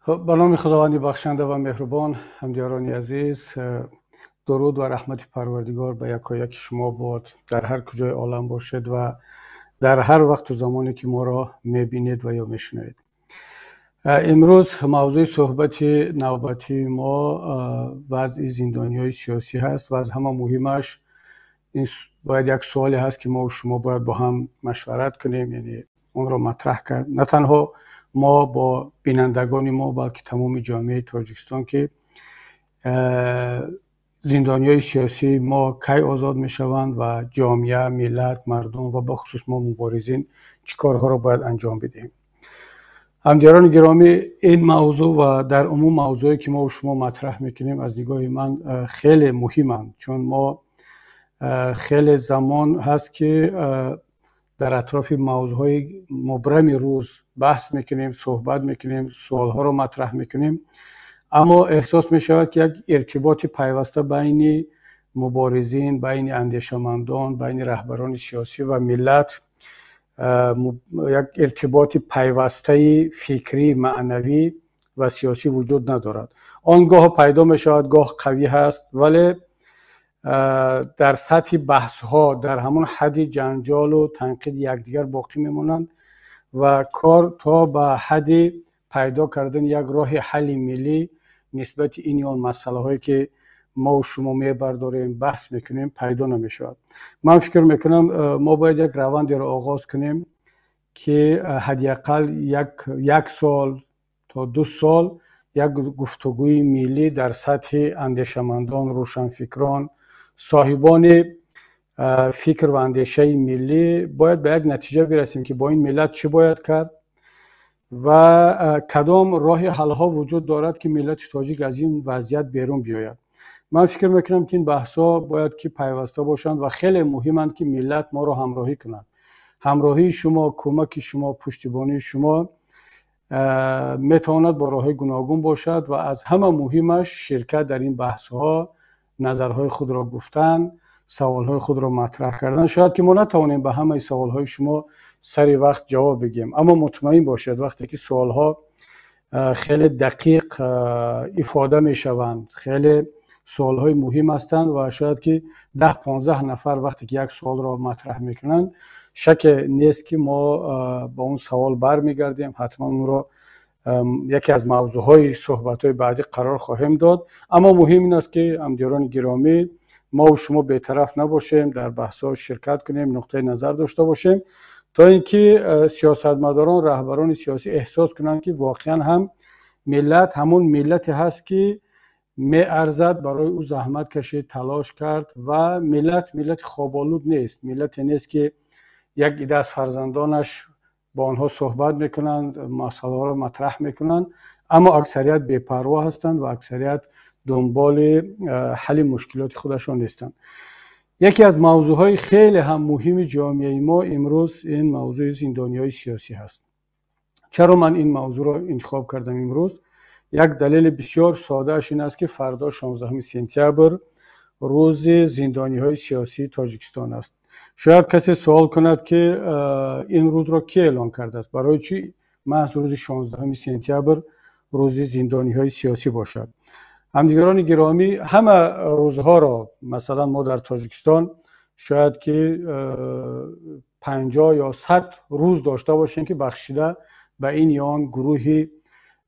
به نام خداوند بخشنده و مهربان، همدیاران عزیز، درود و رحمت پروردگار به یکایک شما باد، در هر کجای عالم باشد و در هر وقت و زمانی که ما را میبینید و یا میشنوید. امروز موضوع صحبت نوبتی ما وضع زندانیای سیاسی هست و از همه مهمش این باید یک سوالی هست که ما و شما باید با هم مشورت کنیم، یعنی اون را مطرح کرد. نه تنها ما با بینندگان ما بلکه تمام جامعه تاجیکستان که زندانیای سیاسی ما کی آزاد می شوند و جامعه، ملت، مردم و بخصوص ما مبارزین چی کارها را باید انجام بدهیم. همدیاران گرامی، این موضوع و در عموم موضوعی که ما و شما مطرح میکنیم از دیدگاه من خیلی مهمند، چون ما خیلی زمان هست که در اطراف موضوعهای مبرم روز بحث میکنیم، صحبت میکنیم، سوالها رو مطرح میکنیم، اما احساس میشود که یک ارتباط پیوسته بین مبارزین، بین اندیشمندان، بین رهبران سیاسی و ملت، یک ارتباط پیوسته فکری، معنوی و سیاسی وجود ندارد. آنگاه پیدا میشود، گاه قوی هست، ولی در سطح بحث ها در همون حد جنجال و تنقید یکدیگر باقی میمونند و کار تا به حد پیدا کردن یک راه حل ملی نسبت این اون مسئله هایی که ما و شما میبرداریم بحث میکنیم پیدا نمیشود. من فکر میکنم ما باید یک روندی را آغاز کنیم که حداقل یک سال تا 2 سال یک گفتگوی ملی در سطح اندیشمندان، روشنفکران، صاحبان فکر و اندیشه ملی باید به یک نتیجه برسیم که با این ملت چه باید کرد و کدام راه حل ها وجود دارد که ملت تاجیک از این وضعیت بیرون بیاید. من فکر میکنم که این بحث ها باید که پیوسته باشند و خیلی مهمند که ملت ما را همراهی کند. همراهی شما، کمک شما، پشتیبانی شما میتواند با راه گوناگون باشد و از همه مهمش شرکت در این بحث ها، نظرهای خود را گفتن، سوالهای خود را مطرح کردن. شاید که ما نتوانیم به همه سوالهای شما سری وقت جواب بگیم، اما مطمئن باشید وقتی که سوالها خیلی دقیق افاده می شوند، خیلی سوالهای مهم هستند و شاید که 10-15 نفر وقتی که یک سوال را مطرح میکنند شک نیست که ما با اون سوال برمیگردیم، حتما اون را یکی از موضوعهای صحبت‌های بعدی قرار خواهیم داد. اما مهم این است که همدیاران گرامی ما و شما بی‌طرف نباشیم، در بحث‌ها شرکت کنیم، نقطه نظر داشته باشیم تا اینکه سیاستمداران، رهبران سیاسی احساس کنند که واقعا هم ملت همون ملتی هست که می‌ارزد برای او زحمت کشید، تلاش کرد و ملت خواب‌آلود نیست، ملت نیست که یک عده از فرزندانش با آنها صحبت میکنند، مسئله را مطرح میکنند، اما اکثریت بی‌پروا هستند و اکثریت دنبال حل مشکلات خودشان نیستند. یکی از موضوعهای خیلی هم مهم جامعه ما امروز این موضوع زندانیای سیاسی هست. چرا من این موضوع را انتخاب کردم امروز؟ یک دلیل بسیار ساده اش این است که فردا 16 سپتامبر روز زندانیهای سیاسی تاجیکستان است. شاید کسی سوال کند که این روز را کی اعلان کرده است؟ برای چی محض روز 16 سپتامبر روز زندانیهای سیاسی باشد؟ همدیگران گرامی، همه روزها را مثلا ما در تاجیکستان شاید که 50 یا 100 روز داشته باشیم که بخشیده به این یا آن گروه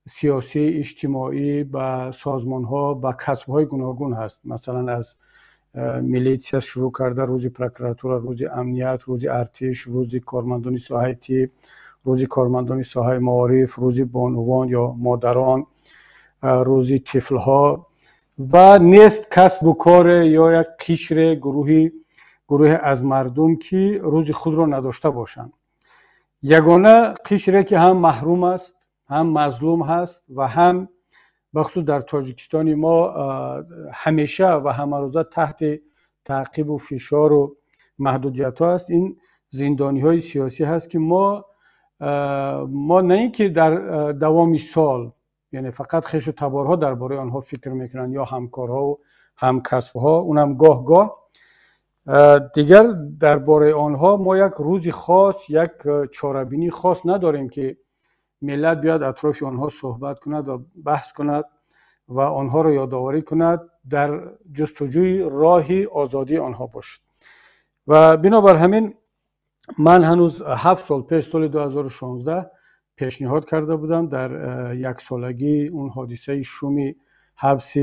سیاسی، اجتماعی، به سازمان‌ها، به کسب‌های گوناگون هست. مثلا از میلیتسیا شروع کرده، روز پروکراتور، روز امنیت، روز ارتش، روز کارمندان ساحه طب، روز کارمندان ساحه معارف، روز بانوان یا مادران، روز طفل‌ها و نیست کسب و کار یا یک قشر گروه از مردم که روز خود را نداشته باشند. یگانه قشری که هم محروم است، هم مظلوم هست و هم بخصوص در تاجیکستان ما همیشه و همه روزه تحت تعقیب و فشار و محدودیت ها است، این زندانی های سیاسی هست که ما نه اینکه در دوام سال یعنی فقط خویش و تبارها درباره آنها فکر میکنن یا همکارها و همکسبها، اونم گاه دیگر درباره آنها ما یک روز خاص، یک چاره‌بینی خاص نداریم که ملت بیاد اطراف آنها صحبت کند و بحث کند و آنها را یادآوری کند در جستجوی راهی آزادی آنها باشد. و بنابر همین من هنوز 7 سال پیش، سال 2016 پیشنهاد کرده بودم در یک سالگی اون حادثه شومی حبس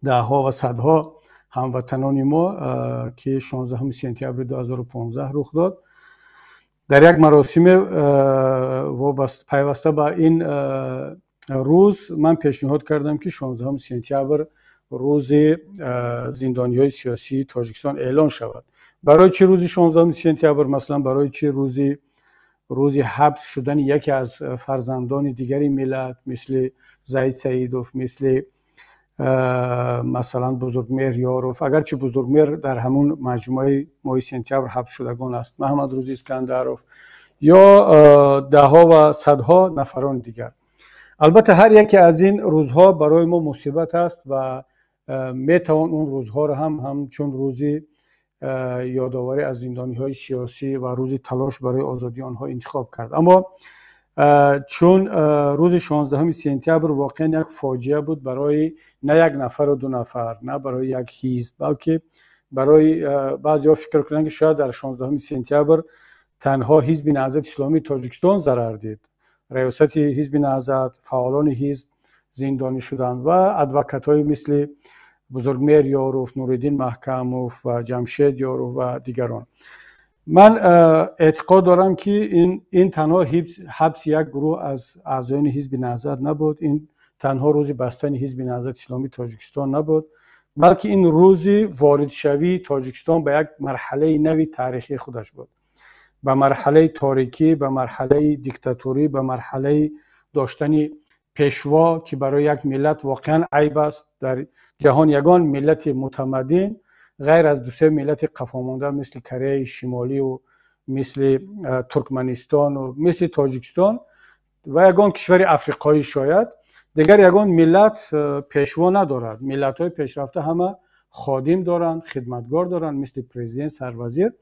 دهها و صدها هموطنان ما که 16 سپتامبر 2015 رخ داد، در یک مراسم پیوسته به این روز من پیشنهاد کردم که 16 سپتامبر روز زندانی‌های سیاسی تاجیکستان اعلان شود. برای چه روزی 16 سپتامبر؟ مثلا برای چه روزی حبس شدن یکی از فرزندان دیگری ملت مثل زید سعیدوف، مثل مثلا بزرگمهر یاروف، اگرچه بزرگمهر در همون مجموعه ماه سپتامبر حبس شدگان است، محمد روزی اسکندروف یا دهها و صدها نفران دیگر. البته هر یکی از این روزها برای ما مصیبت است و میتوان اون روزها را همچون روزی یادآوری از زندانی‌های سیاسی و روزی تلاش برای آزادی آنها انتخاب کرد. اما چون روز 16 سپتامبر واقعا یک فاجعه بود برای نه یک نفر و دو نفر، نه برای یک حزب، بلکه برای بعضی‌ها فکر کردند که شاید در 16 سپتامبر تنها حزب نهضت اسلامی تاجیکستان ضرر دید. ریاست حزب نهضت، فعالان حزب زندانی شدند و ادوکات‌های مثل بزرگمهر یاروف، نورالدین محکموف و جمشید یاروف و دیگران. من اعتقاد دارم که این تنها حبس یک گروه از اعضایان حزب نهضت نبود، این تنها روز بستن حزب نهضت اسلامی تاجیکستان نبود، بلکه این روزی وارد شوی تاجیکستان به یک مرحله نوی تاریخی خودش بود، به مرحله تاریکی، به مرحله دیکتاتوری، به مرحله داشتن پیشوا که برای یک ملت واقعا عیب است. در جهان یگان ملت متمدن غیر از دو سه ملت قفامانده مثل کره شمالی و مثل ترکمنستان و مثل تاجیکستان و یگان کشور افریقایی شاید دیگر یگان ملت پیشوا ندارد. ملت های پیشرفته همه خادم دارند، خدمتگار دارند مثل پرزیدنت، سروزیر.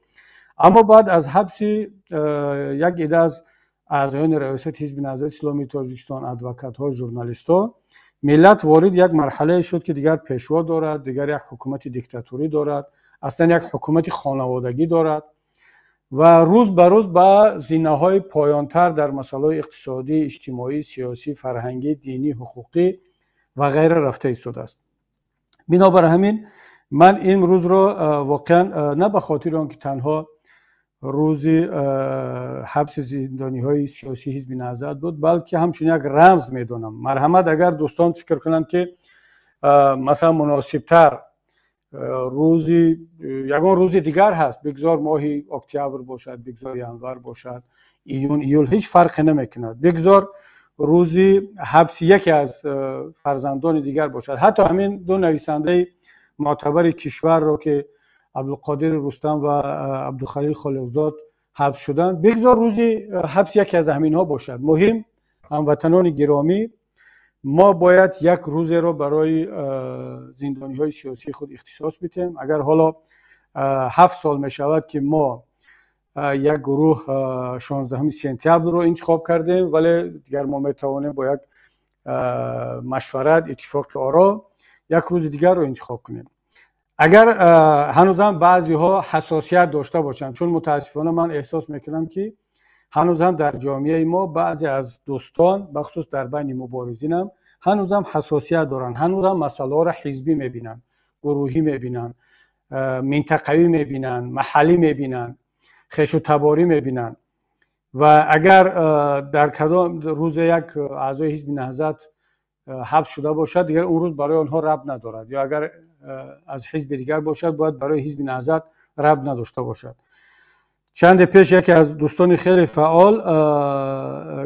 اما بعد از حبس یک عده از اعضایان ریاست حزب نهضت اسلامی تاجیکستان، ادوکات‌ها، ژورنالیست‌ها، ملت وارد یک مرحله شد که دیگر پیشوا دارد، دیگر یک حکومت دیکتاتوری دارد، اصلا یک حکومت خانوادگی دارد و روز به روز به زینه‌های پایان‌تر در مسائل اقتصادی، اجتماعی، سیاسی، فرهنگی، دینی، حقوقی و غیره رفته ایستاده است. بنابر همین من این روز را واقعا نه به خاطر آنکه تنها روز حبس زندانی‌های سیاسی حزب نهضت بود، بلکه همچنین یک رمز میدونم. مرحمت اگر دوستان فکر کنند که مثلا مناسبتر یگان روز دیگر هست، بگذار ماهی اکتبر باشد، بگذار ینور باشد، ایول، هیچ فرقی نمیکند، بگذار روزی حبس یکی از فرزندان دیگر باشد. حتی همین دو نویسنده معتبر کشور رو که عبدالقادر رستم و عبدالخلیل خالقزاد حبس شدند، بگذار روزی حبس یکی از همینها باشد. مهم هموطنان گرامی، ما باید یک روز را برای زندانی های سیاسی خود اختصاص بدیم. اگر حالا 7 سال می شود که ما یک گروه 16 سپتامبر رو انتخاب کردیم، ولی دیگر ما می توانیم با یک مشورت، اتفاق آرا یک روز دیگر رو انتخاب کنیم. اگر هنوز هم بعضی ها حساسیت داشته باشند، چون متاسفانه من احساس میکنم که هنوز هم در جامعه ما بعضی از دوستان بخصوص در بین مبارزین هم هنوز هم حساسیت دارن، هنوز هم مسئله را حزبی میبینن، گروهی میبینن، منطقوی میبینن، محلی میبینن، خیش و تباری میبینن و اگر در کدام روز یک اعضای حزب نهضت حبس شده باشد دیگر اون روز برای آنها ربط ندارد، یا اگر از حزب دیگر باشد باید برای حزب نهضت ربط نداشته باشد. چند پیش یکی از دوستان خیلی فعال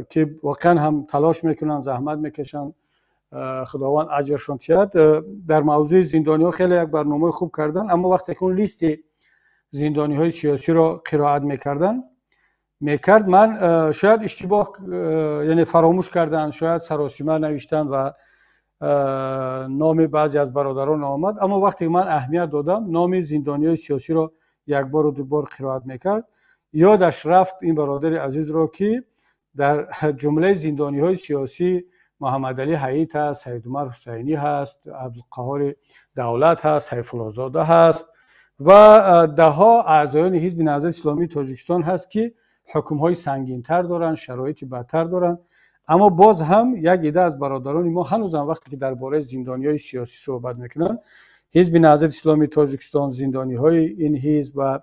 که واقعا هم تلاش میکنن، زحمت میکشن، خداوند اجرشان دهد، در موضوع زندانی ها خیلی یک برنامه خوب کردن، اما وقتی که اون لیست زندانی های سیاسی را قرائت میکرد من شاید اشتباه یعنی فراموش کردن، شاید سراسیمه نوشتن و نام بعضی از برادران آمد، اما وقتی من اهمیت دادم نام زندانی های سیاسی را یک بار و دو بار قرائت میکرد، یادش رفت این برادر عزیز را که در جمله زندانی های سیاسی محمد علی حییت هست، سید عمر حسینی هست، عبدالقهار دولت هست، سیف الله زاده هست و ده ها اعضایان حزب نهضت اسلامی تاجیکستان هست که حکم های سنگین تر دارن، شرایط بدتر دارن. اما باز هم یک عده از برادران ما هنوزم وقتی که درباره زندانی های سیاسی صحبت میکنن، حزب نهضت اسلامی تاجیکستان، زندانی های این حزب و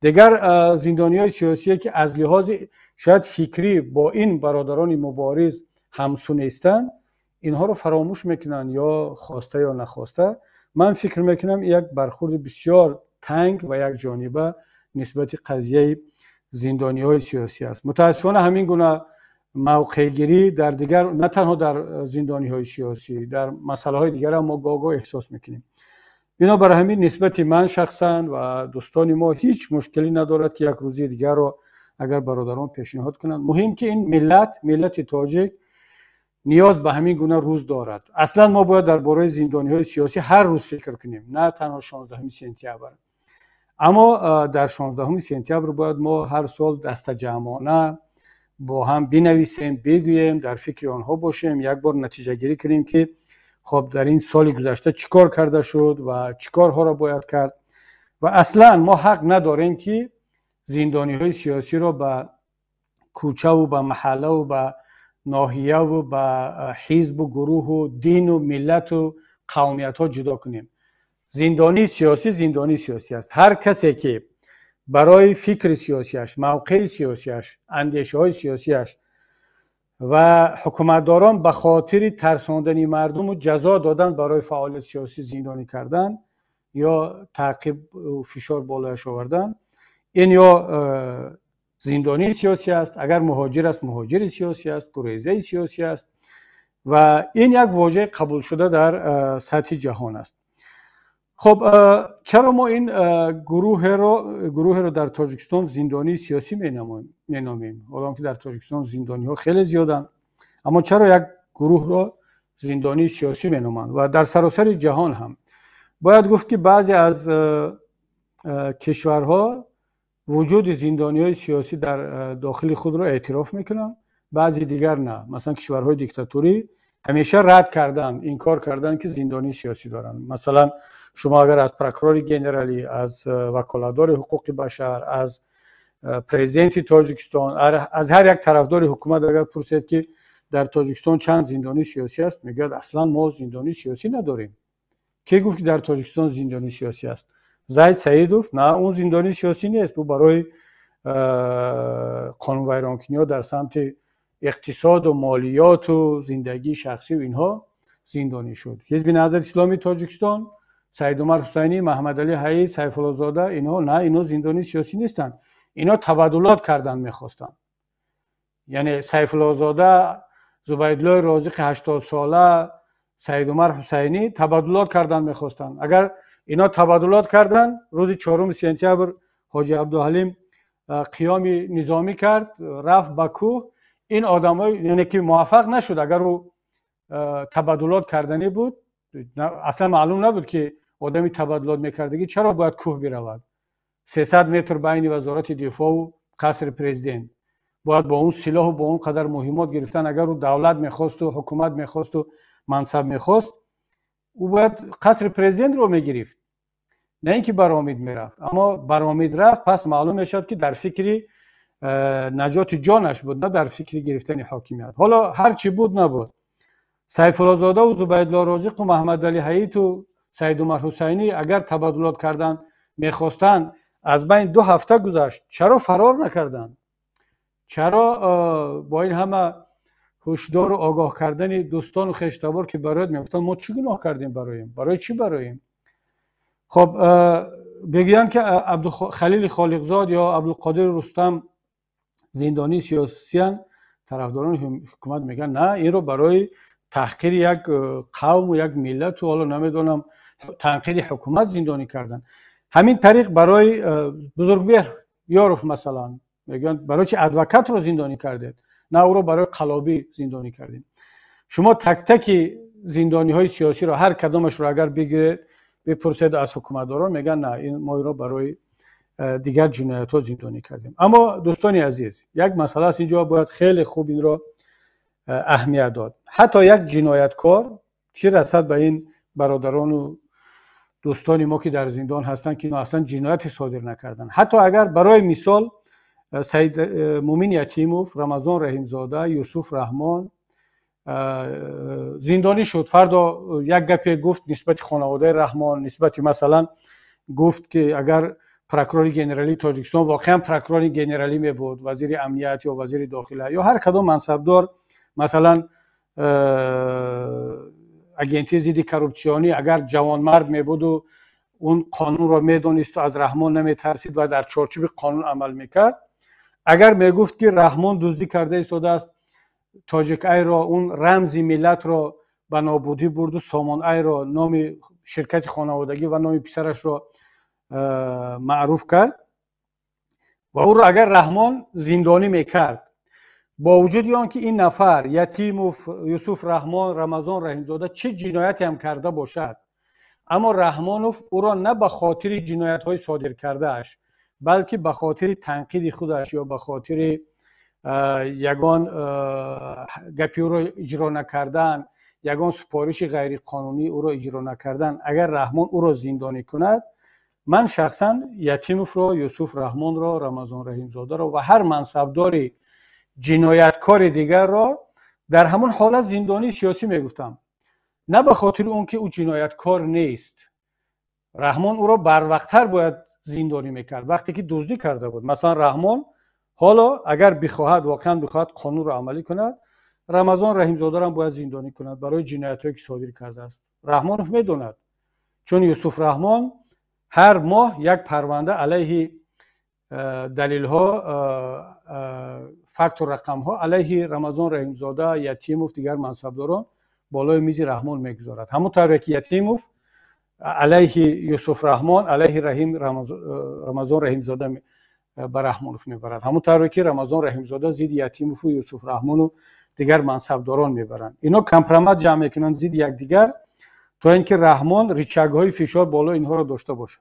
دیگر زندانی های سیاسی که از لحاظ شاید فکری با این برادران مبارز همسو نیستن، اینها رو فراموش میکنن یا خواسته یا نخواسته. من فکر میکنم یک برخورد بسیار تنگ و یک جانبه نسبت قضیه زندانی های سیاسی است. متاسفانه همین گونه موقع گیری در دیگر، نه تنها در زندانی های سیاسی، در مسئله های دیگر هم ما گاهی احساس میکنیم. بنابراین همین نسبت من شخصا و دوستان ما هیچ مشکلی ندارد که یک روزی دیگر رو اگر برادران پیشنهاد کنند. مهم که این ملت تاجیک نیاز به همین گونه روز دارد. اصلا ما باید درباره زندانی های سیاسی هر روز فکر کنیم، نه تنها 16 سپتامبر. اما در 16 سپتامبر باید ما هر سال دست جمعانه با هم بنویسیم، بگوییم، در فکر آنها باشیم، یک بار نتیجه گیری کنیم که خب در این سال گذشته چیکار کرده شد و چیکارها را باید کرد. و اصلا ما حق نداریم که زندانی های سیاسی را به کوچه و به محله و به ناحیه و به حزب و گروه و دین و ملت و قومیت ها جدا کنیم. زندانی سیاسی است. هر کسی که برای فکر سیاسیش، موقع سیاسیش، اندیشه های سیاسیش و حکومتداران به خاطر ترساندن مردم و جزا دادن برای فعالیت سیاسی زندانی کردن یا تعقیب و فشار بالایش آوردن، این یا زندانی سیاسی است. اگر مهاجر است، مهاجر سیاسی است، گریزه سیاسی است و این یک واژه قبول شده در سطح جهان است. خب چرا ما این گروه رو در تاجیکستان زندانی سیاسی مینامیم؟ حالا که در تاجیکستان زندانی ها خیلی زیادن، اما چرا یک گروه رو زندانی سیاسی مینامند؟ و در سراسر جهان هم باید گفت که بعضی از کشورها وجود زندانی های سیاسی در داخل خود رو اعتراف میکنن، بعضی دیگر نه. مثلا کشورهای دیکتاتوری همیشه رد کردن، انکار کردن که زندانی سیاسی دارن. مثلا شما اگر از پروکورور گنرالی، از وکالتدار حقوق بشر، از پرزیدنت تاجیکستان، از هر یک طرفدار حکومت اگر پرسید که در تاجیکستان چند زندانی سیاسی است، میگه اصلا ما زندانی سیاسی نداریم. کی گفت که در تاجیکستان زندانی سیاسی است؟ زید سعیدوف؟ نه، اون زندانی سیاسی نیست، او برای قانون ویرانکنی در سمت اقتصاد و مالیات و زندگی شخصی و اینها زندانی شد. حزب نهضت اسلامی تاجیکستان، سید عمر حسینی، محمد علی حییت، سیف الله زاده، اینها نه، اینا زندانی سیاسی نیستن. اینا تبادلات کردن میخواستن. یعنی سیف الله زاده، زبیدالله رازق 80 ساله، سید عمر حسینی تبادلات کردن میخواستن. اگر اینا تبادلات کردن، روز 4 سپتامبر حاجی عبدالحلیم قیام نظامی کرد، رفت به کوه. این آدمای یعنی که موفق نشد، اگر او تبادلات کردنی بود، اصلا معلوم نبود که آدمی تبادلات میکردگی چرا باید کوه برود. 300 متر بین وزارت دفاع و قصر پرزیدنت، باید با اون سلاح و با اون قدر مهمات گرفتن. اگر او دولت میخواست و حکومت میخواست و منصب میخواست، او باید قصر پرزیدنت رو میگرفت، نه اینکه برآمد میرفت. اما برآمد رفت، پس معلوم میشد که در فکری نجات جانش بود، نه در فکری گرفتن حاکمیت. حالا هر چی بود نبود، سیف الله زاده و زبیدالله رازق و محمد علی حییت و سید عمر حسینی اگر تبادلات کردن میخواستن، از بین 2 هفته گذشت، چرا فرار نکردن؟ چرا با این همه هشدار و آگاه کردن دوستان و خویشتبار که برایت میگفتن ما چی گناه کردیم برای چی برایم؟ خب بگویند که خلیل خالقزاد یا عبدالقادر رستم زندانی سیاسیان، طرفداران حکومت میگن نه، این رو برای تحقیر یک قوم و یک ملت و حالا نمیدونم تنقید حکومت زندانی کردن. همین طریق برای بزرگبیر یاروف مثلا میگن برای چی ادوکات رو زندانی کردید؟ نه، او رو برای قلابی زندانی کردیم. شما تک تک زندانی های سیاسی رو هر کدامش رو اگر بگیرید بپرسید از حکومتداران، میگن نه، این ما رو برای دیگر جنایت ها زندانی کردیم. اما دوستان عزیز، یک مسئله است اینجا باید خیلی خوب این را اهمیت داد. حتی یک جنایتکار چه رسد به این برادران و دوستان ما که در زندان هستند که اصلا جنایتی صادر نکردن، حتی اگر برای مثال سید مومن یتیموف، رمضان رحیمزاده، یوسف رحمان زندانی شد، فردا یک گپی گفت نسبت خانواده رحمان، نسبت مثلا گفت که اگر پروکورور ژنرالی تاجیکستان واقعا پروکورور ژنرالی می بود، وزیر امنیت یا وزیر داخله یا هر کدام منصبدار، مثلا اگنتی ضد کروپسیونی اگر جوانمرد می بود و اون قانون را می دانست و از رحمان نمی ترسید و در چارچوب قانون عمل میکرد، اگر می گفت که رحمان دزدی کرده ایستاده است، تاجیک ای را، اون رمز ملت را به نابودی برد و سامان ای را، نام شرکت خانوادگی و نام پسرش را معروف کرد و او را اگر رحمان زندانی میکرد، با وجود آنکه این نفر یتیموف، یوسف رحمان، رمضان رحیمزاده چه جنایتی هم کرده باشد، اما رحمانوف او را نه به خاطر جنایت های صادر کرده اش، بلکه به خاطر تنقید خودش یا به خاطر یگان گپی او را اجرا نکردن، یگان سپارش غیر قانونی او را اجرا نکردن، اگر رحمان او را زندانی کند، من شخصا یتیموف را، یوسف رحمان را، رمضان رحیمزاده را و هر منصبدار جنایتکار دیگر را در همون حالت زندانی سیاسی میگفتم، نه به خاطر اون که او جنایتکار نیست. رحمان او را بروقتر باید زندانی میکرد وقتی که دزدی کرده بود. مثلا رحمان حالا اگر بخواهد، واقعا بخواهد قانون را عملی کند، رمضان رحیمزاده را باید زندانی کند برای جنایتایی که صادر کرده است. رحمانوف میداند، چون یوسف رحمان هر ماه یک پرونده علیه دلیل ها، فکت و رقم ها علیه رمضان رحیمزاده، یتیموف، دیگر منصبداران بالای میز رحمان میگذارد. همون طوری که یتیموف علیه یوسف رحمان، علیه رمضان رحیمزاده به رحمانوف میبرد، همون طوری که رمضان رحیمزاده ضد یتیموف و یوسف رحمان و دیگر منصبداران میبرند. اینا کمپرمت جمع میکنند ضد یکدیگر تا اینکه رحمان ریچک های فشار بالا اینها را داشته باشد.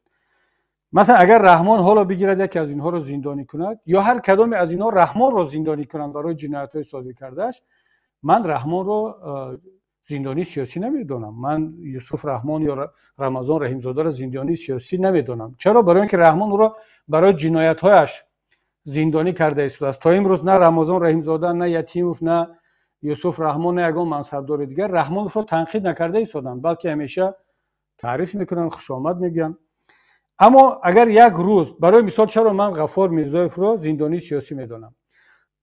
مثلا اگر رحمان حالا بگیرد یکی از اینها را زندانی کند یا هر کدام از اینها رحمان را زندانی کنند برای جنایت های صادر کردهش، من رحمان را زندانی سیاسی نمیدونم، من یوسف رحمان یا رمضان رحیمزاده را زندانی سیاسی نمیدونم. چرا؟ برای اینکه رحمان او را برای جنایت هایش زندانی کرده است. تا امروز نه رمضان رحیمزاده، نه یتیموف، نه یوسف رحمان، نه یگان منصبدار دیگر رحمان را تنقید نکرده ایستادند، بلکه همیشه تعریف میکنن، خوش آمد میگن. اما اگر یک روز، برای مثال، چرا من غفار میرزایف را زندانی سیاسی میدونم؟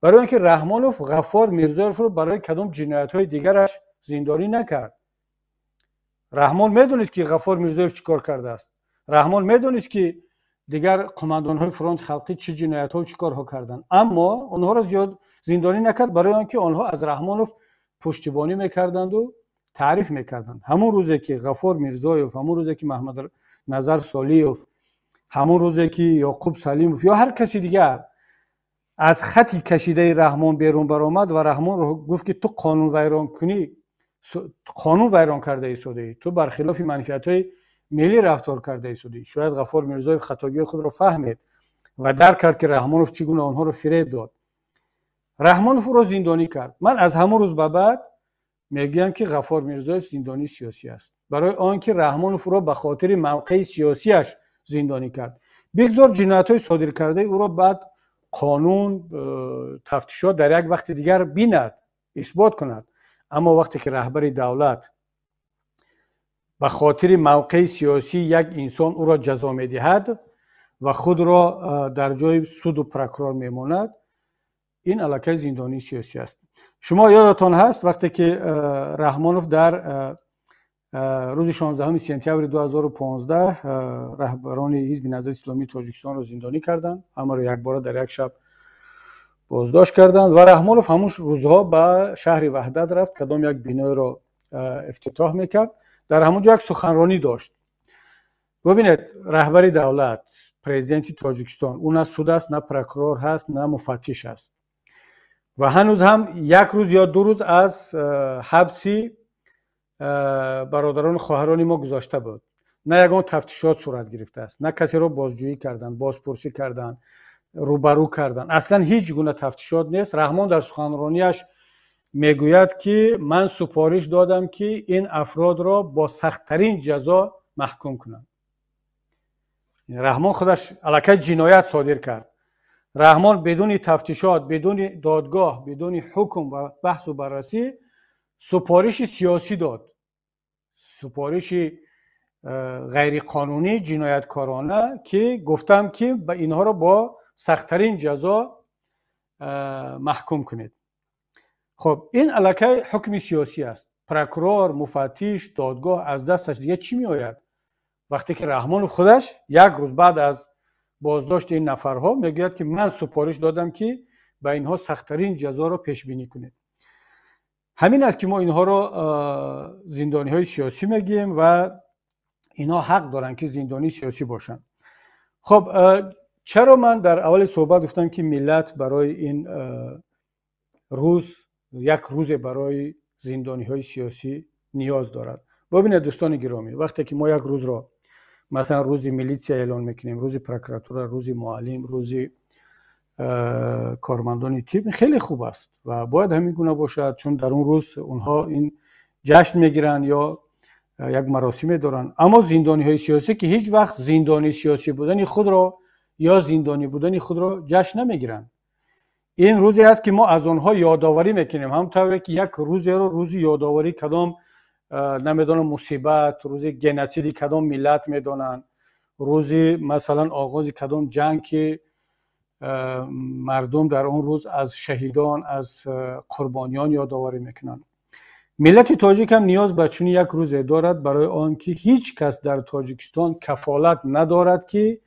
برای اینکه رحمانوف غفار میرزایف را برای کدام جنایت های دیگرش زندانی نکرد. رحمان میدونست که غفار میرزایف چیکار کرده است. رحمان میدونست که دیگر قماندان های فرانت خلقی چه جنایت ها و چیکار ها کردند، اما اونها را زیاد زندانی نکرد، برای اینکه آنها از رحمانوف پشتیبانی میکردند و تعریف میکردند. همون روزی که غفار میرزایف، همون روزی که محمد نظر سالیوف، همون روزی که یعقوب سلیموف یا هر کسی دیگر از خطی کشیده رحمان بیرون برآمد و رحمان رو گفت که تو قانون ویران کنی، قانون ویران کرده ایستادی، تو برخلاف منفعت‌های ملی رفتار کرده ایستادی. شاید غفار میرزایف خطاگی خود را فهمید و درک کرد که رحمانوف چگونه آنها رو فریب داد. رحمانوف رو زندانی کرد. من از همون روز به بعد میگم که غفار میرزایف زندانی سیاسی است، برای آنکه رحمانوف رو به خاطر موقع سیاسیش زندانی کرد. بگذار جنایت‌های صادر کرده او را بعد قانون، تفتیشات در یک وقت دیگر بیند، اثبات کند. اما وقتی که رهبر دولت به خاطر موقع سیاسی یک انسان او را جزا میدهد و خود را در جای سود و پروکورور میماند، این علاقه زندانی سیاسی است. شما یادتان هست وقتی که رحمانوف در روز 16 سپتامبر 2015 رهبران حزب نهضت اسلامی تاجیکستان را زندانی کردند، همه را یک باره در یک شب بازداشت کردند و رحمانوف همون روزها به شهر وحدت رفت، کدام یک بینای را افتتاح میکرد. در همونجا یک سخنرانی داشت. ببینید، رهبر دولت، پرزیدنت تاجیکستان، اون نه سود است، نه پروکورور هست، نه مفتش است و هنوز هم یک روز یا دو روز از حبسی برادران خواهران ما گذاشته بود. نه یگان تفتیشات صورت گرفته است، نه کسی را بازجویی کردن، بازپرسی کردن، روبرو کردن. اصلا هیچ گونه تفتیشات نیست. رحمان در سخنرانیش میگوید که من سفارش دادم که این افراد را با سخت‌ترین جزا محکوم کنند. رحمان خودش الکی جنایت صادر کرد. رحمان بدون تفتیشات، بدون دادگاه، بدون حکم و بحث و بررسی سفارش سیاسی داد. سفارش غیر قانونی، جنایتکارانه، که گفتم که به اینها را با سخت‌ترین جزا محکوم کنید. خب این الکی حکم سیاسی است. پروکورور، مفتش، دادگاه از دستش دیگه چی می آید؟ وقتی که رحمان خودش یک روز بعد از بازداشت این نفرها میگوید که من سفارش دادم که به اینها سخت‌ترین جزا را پیش بینی کنید. همین است که ما اینها را زندانی های سیاسی میگیم و اینها حق دارن که زندانی سیاسی باشن. خب چرا من در اول صحبت گفتم که ملت برای این روز، یک روز برای زندانی های سیاسی نیاز دارد؟ ببینید دوستان گرامی، وقتی که ما یک روز را مثلا روز میلیسیا اعلان میکنیم، روز پروکراتور، روز معلم، روز کارمندان تیم، خیلی خوب است و باید همین گونه باشد، چون در اون روز اونها این جشن میگیرن یا یک مراسمی دارن. اما زندانی های سیاسی که هیچ وقت زندانی سیاسی بودن خود را یا زندانی بودن خود را جشن نمیگیرن. این روزی است که ما از اونها یادآوری میکنیم، همونطوری که یک روزی رو روز یادآوری کدام نمیدونم مصیبت، روز گنسیدی کدام ملت میدونن، روز مثلا آغاز کدام جنگ که مردم در اون روز از شهیدان، از قربانیان یادآوری میکنن. ملت تاجیک هم نیاز به چنین یک روز دارد، برای آنکه هیچ کس در تاجیکستان کفالت ندارد که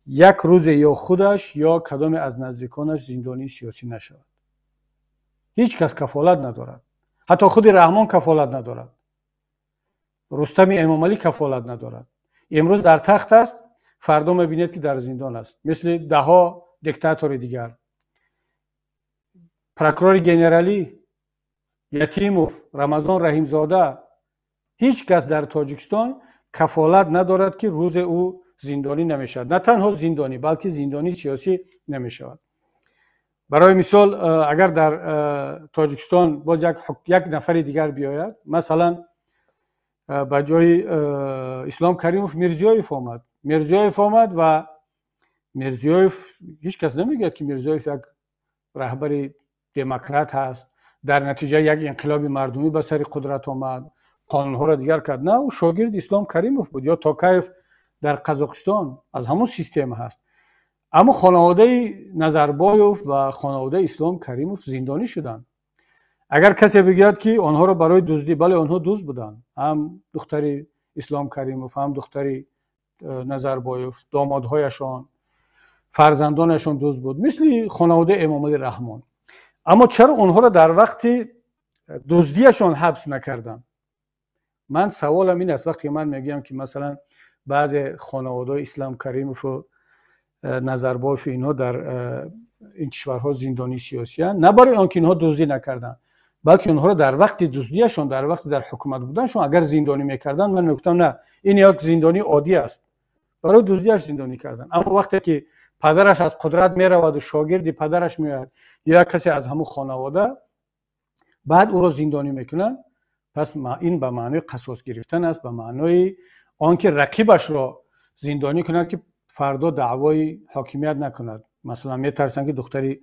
یک روز یا خودش یا کدام از نزدیکانش زندانی سیاسی نشود. هیچ کس کفالت ندارد. حتی خود رحمان کفالت ندارد. رستم امامعلی کفالت ندارد. امروز در تخت است، فردا میبینید که در زندان است، مثل ده ها دیکتاتور دیگر. پروکورور گنرالی یتیموف، رمضان رحیمزاده، هیچ کس در تاجیکستان کفالت ندارد که روز او زندانی نمیشود. نه تنها زندانی بلکه زندانی سیاسی نمیشود. برای مثال اگر در تاجیکستان باز یک نفر دیگر بیاید، مثلا به جای اسلام کریموف میرزیایف آمد و میرزیایف هیچ کس نمیگه که میرزیایف یک رهبر دموکرات هست، در نتیجه یک انقلاب مردمی به سر قدرت آمد، قانونها را دیگر کرد. نه، او شاگرد اسلام کریموف بود، یا توکایف در قزاقستان از همون سیستم هست. اما خانواده نظربایوف و خانواده اسلام کریموف زندانی شدند. اگر کسی بگوید که آنها را برای دزدی، بله آنها دزد بودند، هم دختر اسلام کریموف، هم دختر نظربایوف، دامادهایشان، فرزندانشان دزد بود، مثل خانواده امامعلی رحمان. اما چرا اونها را در وقت دزدیشان حبس نکردند؟ من سوالم این است، وقتی من میگم که مثلا بعض خانواده اسلام کریموف و نظربایوف اینها در این کشورها زندانی سیاسی هستند، نه برای آنکه اینها دزدی نکردند، بلکه اونها را در وقت دزدیشان، در وقت در حکومت بودنشان اگر زندانی میکردن، من میگفتم نه، این یک زندانی عادی است، برای دزدیش زندانی کردن. اما وقتی که پدرش از قدرت میرود و شاگرد پدرش میاد یا کسی از همون خانواده، بعد او را زندانی میکنن، پس این به معنای قصاص گرفتن است، به معنای آنکه رقیبش را زندانی کند که فردا دعوای حاکمیت نکند. مثلا میترسن که دختری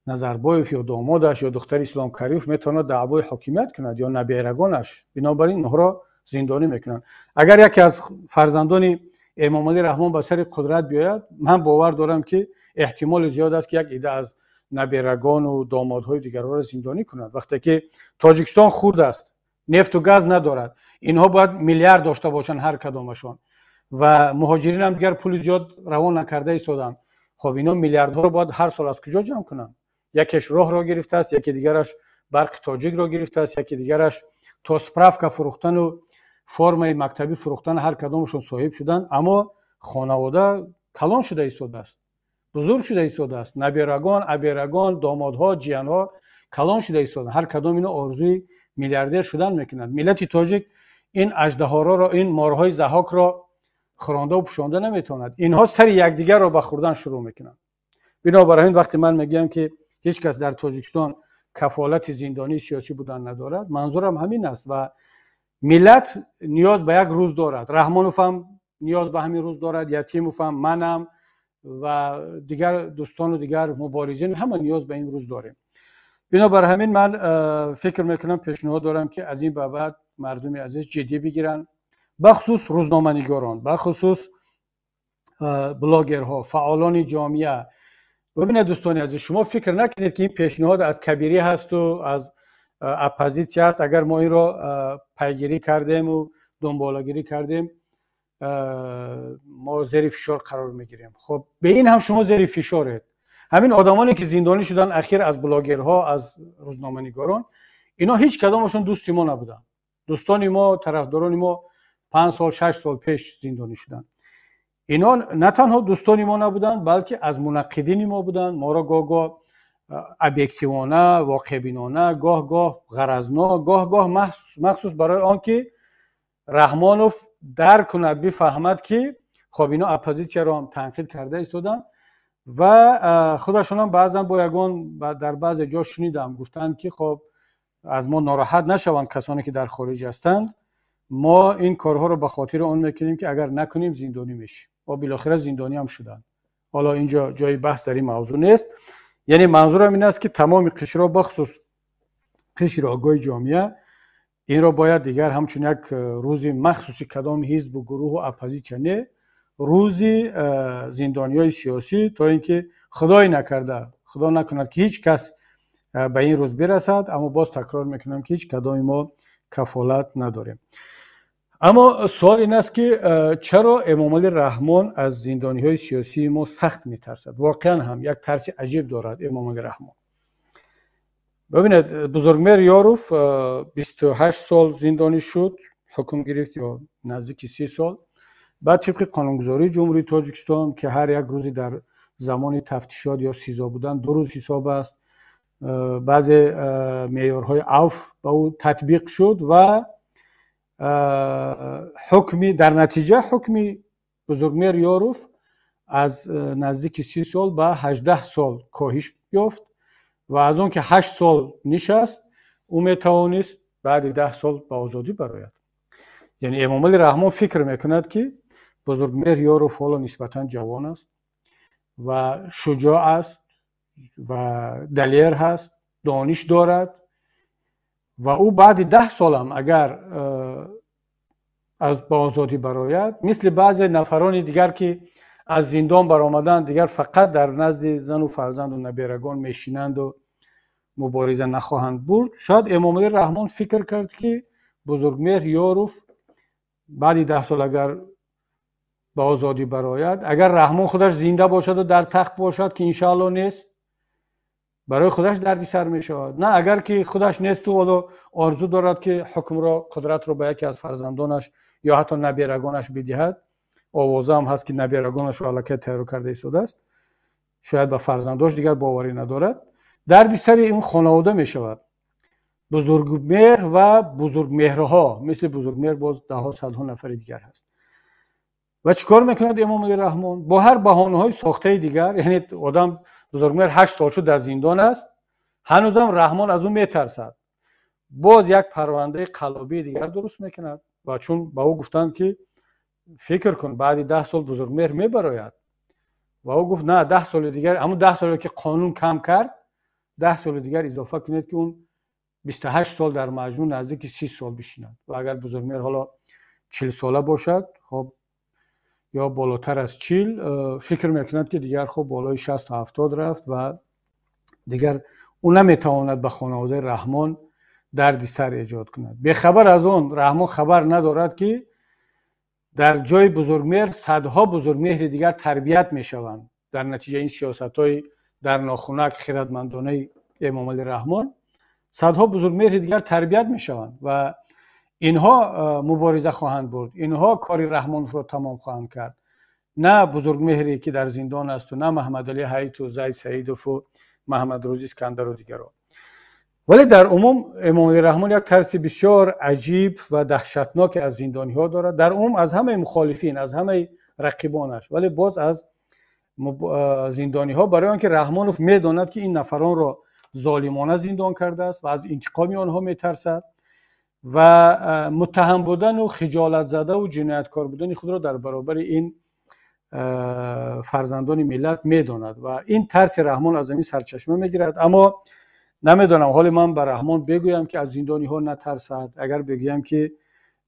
نظربایوف یا دامادش یا دختر اسلام کریموف میتونه دعوای حاکمیت کند یا نبیرگانش، بنابراین اونها را زندانی میکنن. اگر یکی از فرزندان امامعلی رحمان به سر قدرت بیاید، من باور دارم که احتمال زیاد است که یک عده از نبیرگان و دامادهای دیگر را زندانی کند. وقتی که تاجیکستان خرد است، نفت و گاز ندارد، اینها باید میلیارد داشته باشن هر کدامشان، و مهاجرین هم دیگر پول زیاد روان نکرده ایستادن. خب اینا میلیاردها رو باید هر سال از کجا جمع کنن؟ یکیش راه را گرفته است، یکی دیگرش برق تاجیک را گرفته است، یکی دیگرش توسپرافکا فروختن و فرم مکتبی فروختن، هر کدامشون صاحب شدن. اما خانواده کلان شده ایستاده است، بزرگ شده ایستاده است، نبیرگان، ابیرگان، دامادها، جیانها کلان شده ایستادن، هر کدام اینا آرزوی میلیاردر شدن میکنند. ملت تاجیک این اژدها را این مارهای ضحاک را خورانده و پوشانده نمیتواند. اینها سر یکدیگر را به خوردن شروع میکنند. بنابراین وقتی من میگم که هیچ کس در تاجیکستان کفالت زندانی سیاسی بودن ندارد، منظورم همین است و ملت نیاز به یک روز دارد. رحمانوف هم نیاز به همین روز دارد، یتیموف هم، منم و دیگر دوستان و دیگر مبارزین همه نیاز به این روز داریم. بنابر همین من فکر میکنم، پیشنهاد دارم که از این به بعد مردم عزیز جدی بگیرن، بخصوص روزنامه‌نگاران، بخصوص بلاگرها، فعالان جامعه. ببینید دوستان عزیز، شما فکر نکنید که این پیشنهاد از کبیری هست و از اپوزیسیون است. اگر ما این را پیگیری کردیم و دنباله‌گیری کردیم ما زیر فشار قرار میگیریم. خب به این هم شما زیر فشارید. همین آدمانی که زندانی شدن اخیر از بلاگرها، از روزنامه‌نگاران، اینا هیچ کدامشون دوست ما نبودن. دوستان ما، طرفداران ما 5 سال 6 سال پیش زندانی شدن. اینا نه تنها دوستان ما نبودن بلکه از منقدین ما بودن. ما را گاه ابیکتیوانه، واقع بینانه، گاه غرضناک، گاه مخصوص برای آنکه رحمانوف درک کند، بفهمد که خب اینا اپوزیسیون را هم تنقید کرده ایستادن و خودشون هم بعضا با یگان در بعض جا شنیدم گفتن که خب از ما ناراحت نشوند کسانی که در خارج هستند، ما این کارها رو به خاطر اون میکنیم که اگر نکنیم زندانی میشیم. و بالاخره زندانی هم شدن. حالا اینجا جای بحث در این موضوع نیست. یعنی منظورم این است که تمام قشرها بخصوص قشر آگاه جامعه این را باید دیگر همچون یک روزی مخصوصی کدام حزب و گروه و اپوزیسیون، روزی زندانیای سیاسی، تا اینکه خدای نکرده، خدا نکند که هیچ کس به این روز برسد، اما باز تکرار میکنم که هیچ کدام ما کفالت نداریم. اما سوال این است که چرا امام علی رحمان از زندانی‌های سیاسی ما سخت میترسد؟ واقعا هم یک ترس عجیب دارد امام علی رحمان. ببینید بزرگمهر یاروف 28 سال زندانی شد، حکم گرفت یا نزدیک 30 سال. بعد طبق قانونگذاری جمهوری تاجیکستان که هر یک روزی در زمان تفتیشات یا سیزا بودن 2 روز حساب است، بعض معیارهای عفو به او تطبیق شد و حکمی در نتیجه حکمی بزرگمهر یاروف از نزدیک 30 سال به 18 سال کاهش یافت و از اون که 8 سال نشست او میتوانست بعد 10 سال به آزادی برآید. یعنی امام علی رحمان فکر میکند که بزرگمهر یاروف حالا نسبتا جوان است و شجاع است و دلیر هست، دانش دارد و او بعد 10 سال هم اگر از با آزادی برآید، مثل بعض نفران دیگر که از زندان برآمدند دیگر فقط در نزد زن و فرزند و نبیرگان میشینند و مبارزه نخواهند برد، شاید امام علی رحمان فکر کرد که بزرگمهر یاروف بعد 10 سال اگر با آزادی برآید، اگر رحمان خودش زنده باشد و در تخت باشد که انشاءالله نیست، برای خودش دردی سر می شود. نه اگر که خودش نیست و حالا آرزو دارد که حکم را، قدرت را به یکی از فرزندانش یا حتی نبیرگانش بدهد، آوازه هم هست که نبیرگانش را الکی تیار کرده ایستاده است، شاید به فرزنداش دیگر باوری ندارد، دردی سر این خانواده می شود. بزرگمهر و بزرگمهرها مثل بزرگمهر باز ده ها صدها نفر دیگر هست. و چیکار میکند امام علی رحمان؟ با هر بهانه‌های ساخته دیگر، یعنی آدم بزرگمهر 8 سال شد در زندان است، هنوزم رحمان از اون میترسد، باز یک پرونده قلابی دیگر درست میکند و چون با او گفتند که فکر کن بعد 10 سال بزرگمهر میبراید و او گفت نه 10 سال دیگر، همون 10 سالی که قانون کم کرد 10 سال دیگر اضافه کنید که اون 28 سال در مجموع نزدیک 30 سال بشیند و اگر بزرگمهر حالا 40 ساله باشد خب یا بالاتر از 40 فکر میکند که دیگر خب بالای 60 تا 70 رفت و دیگر اون نمیتواند به خانواده رحمان دردی سر ایجاد کند. به خبر از اون رحمان خبر ندارد که در جای بزرگمهر صدها بزرگمهر دیگر تربیت میشوند در نتیجه این سیاست‌های در ناخنک خردمندانه امام علی رحمان. صدها بزرگمهر دیگر تربیت میشوند و اینها مبارزه خواهند برد، اینها کاری رحمان را تمام خواهند کرد، نه بزرگمهری که در زندان است و نه محمد علی حیات و زید سعیدوف و محمد روزی اسکندر و دیگران. ولی در عموم امام علی رحمان یک ترس بسیار عجیب و دهشتناک از زندانی ها دارد، در عموم از همه مخالفین، از همه رقیبانش، ولی باز از زندانی ها، برای آنکه رحمانوف میداند که این نفران را ظالمانه زندان کرده است و از انتقام آنها میترسد و متهم بودن و خجالت زده و جنایتکار بودن خود را در برابر این فرزندان ملت میداند و این ترس رحمان از این سرچشمه میگیرد. اما نمیدانم حال من به رحمان بگویم که از زندانی ها نترسد. اگر بگویم که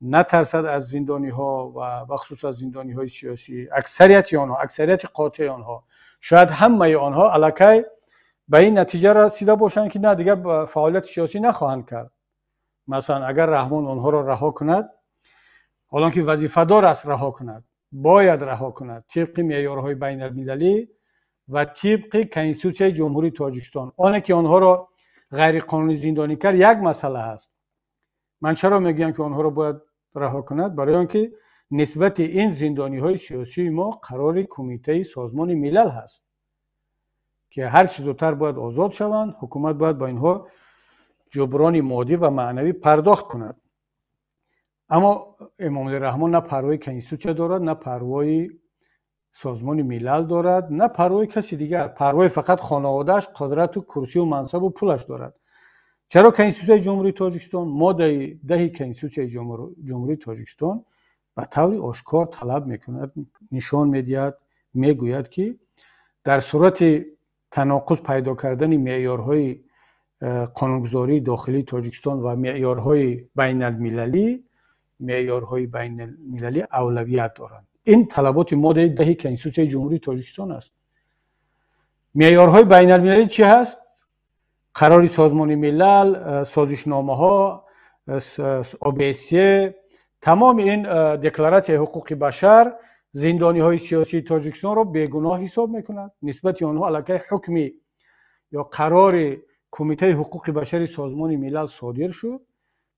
نترسد از زندانی ها و بخصوص از زندانی های سیاسی، اکثریت آنها، اکثریت قاطع آنها، شاید همه آنها الکی به این نتیجه رسیده باشند که نه دیگر فعالیت سیاسی نخواهند کرد. مثلا اگر رحمان آنها را رها کند، حالا که وظیفه دار است رها کند، باید رها کند طبق معیارهای بین المللی و طبق کنستیتوسیون جمهوری تاجیکستان. آنه که آنها را غیر قانونی زندانی کرد یک مسئله است. من چرا میگم که آنها را باید رها کند؟ برای آنکه نسبت این زندانی های سیاسی ما قرار کمیته سازمان ملل هست که هر چه زودتر باید آزاد شوند. حکومت باید با اینها جبران مادی و معنوی پرداخت کند. اما امام علی رحمان نه پروای کنستیتوسیون دارد، نه پروای سازمان ملل دارد، نه پروای کسی دیگر. پروای فقط خانواده‌اش، قدرت و کرسی و منصب و پولش دارد. چرا کنستیتوسیون جمهوری تاجیکستان؟ ماده 10 کنستیتوسیون جمهوری تاجیکستان به طور آشکار طلب میکند، نشان میدهد، میگوید که در صورت تناقض پیدا کردن معیارهای قانونگذاری داخلی تاجیکستان و معیارهای بین المللی، معیارهای بین المللی اولویت دارند. این طلبات ماده 10 کنستیتوسیون جمهوری تاجیکستان است. معیارهای بین المللی چی هست؟ قرار سازمان ملل، سازشنامه ها، OBSE، تمام این دکلراسیون حقوق بشر زندانی های سیاسی تاجیکستان را بیگناه حساب میکند. نسبت آنها علیه حکمی یا قرار کمیته حقوق بشر سازمان ملل صادر شد.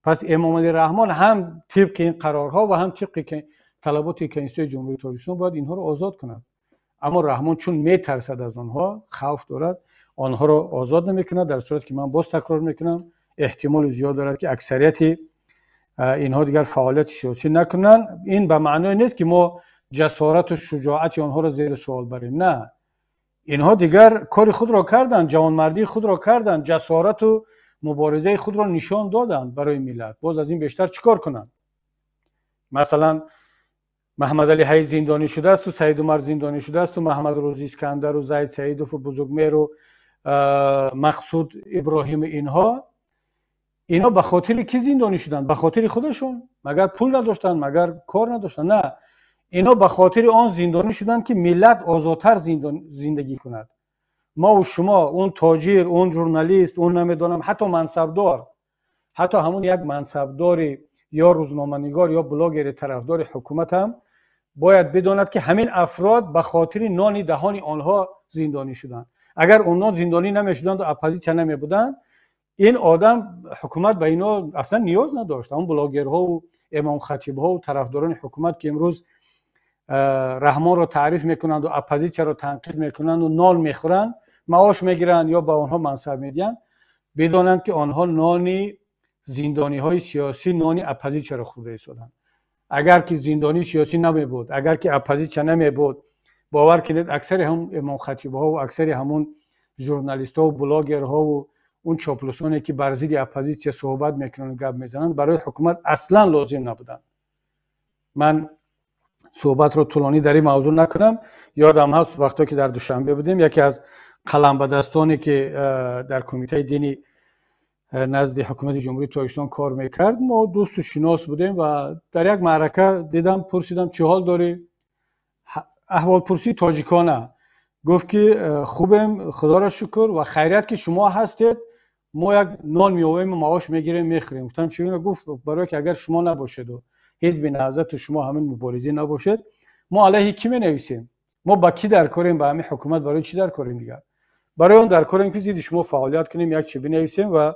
پس امام علی رحمان هم طبق این قرارها و هم طبق طلبات کنستیتوسیون جمهوری تاجیکستان باید اینها را آزاد کند. اما رحمان چون میترسد از آنها، خوف دارد، آنها را آزاد نمیکند. در صورتی که من باز تکرار میکنم احتمال زیاد دارد که اکثریت اینها دیگر فعالیت سیاسی نکنند. این به معنای نیست که ما جسارت و شجاعت آنها را زیر سوال بریم. نه، اینها دیگر کار خود را کردند، جوانمردی خود را کردند، جسارت و مبارزه خود را نشان دادند برای ملت. باز از این بیشتر چیکار کنند؟ مثلا محمد علی حی زندانی شده است و سید عمر زندانی شده است و محمد روزی اسکندر و زید سعیدوف و بزرگمهر و مقصود ابراهیم، اینها به خاطر کی زندانی شدند؟ به خاطر خودشون؟ مگر پول نداشتند؟ مگر کار نداشتند؟ نه، اینا به خاطر آن زندانی شدند که ملت آزادتر زندگی کند. ما و شما، اون تاجر، اون ژورنالیست، اون نمیدونم حتی منصبدار، حتی همون یک منصبدار یا روزنامه‌نگار یا بلاگر طرفدار حکومت هم باید بداند که همین افراد به خاطر نان دهان آنها زندانی شدند. اگر اونها زندانی نمیشدند و اپوزیسیون نمیبودند، این آدم، حکومت به اینا اصلا نیاز نداشت. اون بلاگرها و امام خطیبها و طرفداران حکومت که امروز رحمان را تعریف میکنند و اپوزیسیون را تنقید میکنند و نان میخورند، معاش میگیرند یا به آنها منصب میدن، بدانند که آنها نان زندانی های سیاسی، نان اپوزیسیون را خورده ایستادند. اگر که زندانی سیاسی نمی بود، اگر که اپوزیسیون نمی بود، باور کنید اکثر هم امام خطیبها و اکثر همون ژورنالیست ها و بلاگرها و اون چاپلوسانی که بر ضد اپوزیسیون صحبت میکنن و گپ میزنن برای حکومت اصلا لازم نبودن. من صحبت رو طولانی در این موضوع نکنم. یادم هست وقتی که در دوشنبه بودیم، یکی از قلم به دستانی که در کمیته دینی نزد حکومت جمهوری تاجیکستان کار میکرد، ما دوست و شناس بودیم و در یک معرکه دیدم، پرسیدم چه حال داری؟ احوال پرسی تاجیکانه. گفت که خوبم خدا را شکر و خیریت که شما هستید، ما یک نان میویم و معاش میگیریم میخوریم. گفتم چگونه؟ گفت برای که اگر شما نباشید و حزب نهضت و شما همین مبارزه نباشید، ما علیه کی مینویسیم؟ ما با کی در کاریم؟ با همین حکومت برای چی در کاریم دیگر؟ برای اون در کاریم که زید شما فعالیت کنیم، یک چی بنویسیم و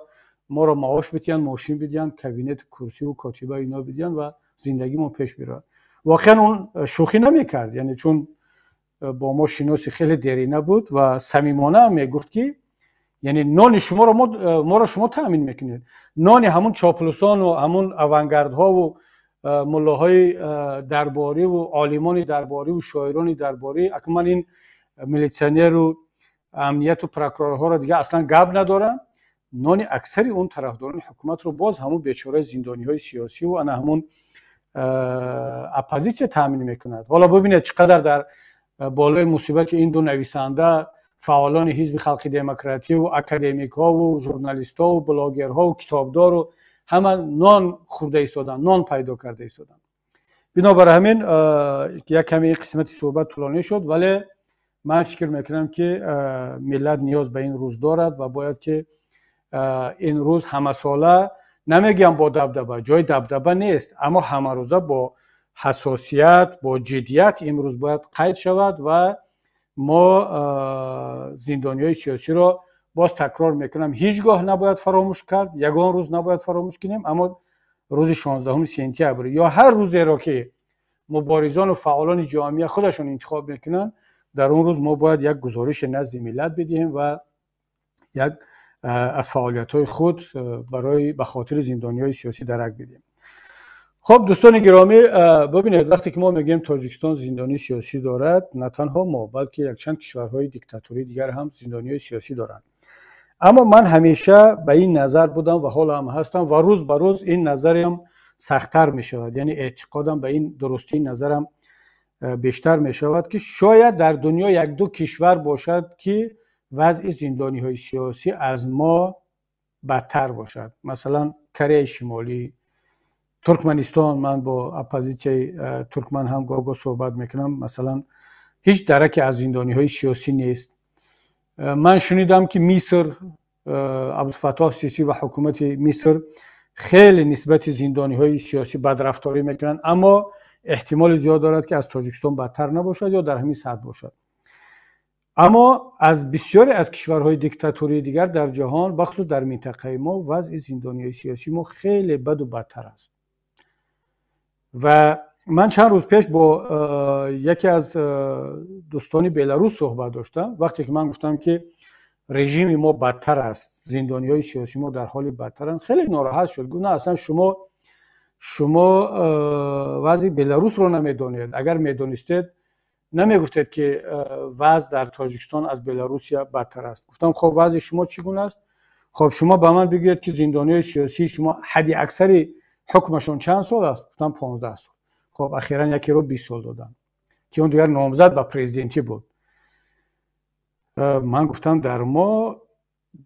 ما را معاش بدین، ماشین بدین، کابینت، کرسی و کاتبه اینا بدین و زندگیمون پیش بره. واقعا اون شوخی نمیکرد، یعنی چون با ما شناسی خیلی دیرینه بود و صمیمانه هم میگفت که یعنی نان شما رو ما رو شما تامین میکنید. نان همون چاپلوسان و همون اوانگاردها و ملاهای درباری و عالمان درباری و شاعران درباری، اکمال این میلیسیونر و امنیت و پروکورورها رو دیگه اصلا گپ ندارن. نان اکثری اون طرفداران حکومت رو باز همون بیچاره زندانی های سیاسی و انا همون اپوزیسیون تامین میکند. حالا ببینید چقدر در بالای مصیبت این دو نویسنده، فعالان حزب خلق دموکراتی و اکادمیک ها و ژورنالیست ها و بلاگرها و کتابدار و همه نان خورده ایستادن، نان پیدا کرده ایستادن. بنابر همین یک کمی قسمت صحبت طولانی شد، ولی من فکر میکنم که ملت نیاز به این روز دارد و باید که این روز همه ساله، نمیگم با دبدبه، جای دبدبه نیست، اما همه روزه با حساسیت، با جدیت امروز باید قید شود و ما زندانیای سیاسی را باز تکرار میکنم هیچگاه نباید فراموش کرد. یگان روز نباید فراموش کنیم، اما روز 16 سپتامبر یا هر روزی را که مبارزان و فعالان جامعه خودشون انتخاب میکنن، در اون روز ما باید یک گزارش نزد ملت بدهیم و یک از فعالیت‌های خود برای به خاطر زندانیای سیاسی درک بدیم. خب دوستان گرامی، ببینید وقتی که ما میگیم تاجیکستان زندانی سیاسی دارد، نه تنها ما بلکه یک چند کشورهای دیکتاتوری دیگر هم زندانیای سیاسی دارند. اما من همیشه به این نظر بودم و حالا هم هستم و روز به روز این نظرم سخت‌تر می شود، یعنی اعتقادم به این درستی نظرم بیشتر می شود که شاید در دنیا یک دو کشور باشد که وضع زندانی های سیاسی از ما بدتر باشد. مثلا کره شمالی، ترکمنستان. من با اپوزیسیون ترکمن هم گاگو صحبت میکنم، مثلا هیچ درکی از زندانی های سیاسی نیست. من شنیدم که مصر، عبدالفتاح سیسی و حکومت مصر خیلی نسبت زندانی های سیاسی بدرفتاری میکنن، اما احتمال زیاد دارد که از تاجیکستان بدتر نباشد یا در همین سطح باشد. اما از بسیاری از کشورهای دیکتاتوری دیگر در جهان، بخصوص در منطقه ما، وضع زندانیای سیاسی ما خیلی بد و بدتر است. و من چند روز پیش با یکی از دوستان بلاروس صحبت داشتم. وقتی که من گفتم که رژیم ما بدتر است، زندانیای سیاسی ما در حال بدترن، خیلی ناراحت شد. گفت نه اصلا شما وضع بلاروس رو نمیدونید. اگر میدونستید نمیگفتید که وضع در تاجیکستان از بلاروس بدتر است. گفتم خب وضع شما چگونه است؟ خب شما به من بگید که زندانیای سیاسی شما حد اکثری حکمشون چند سال است؟ گفتم 15 سال. خب اخیراً یکی رو 20 سال دادن که اون دیگر نامزد به پرزیدنتی بود. من گفتم در ما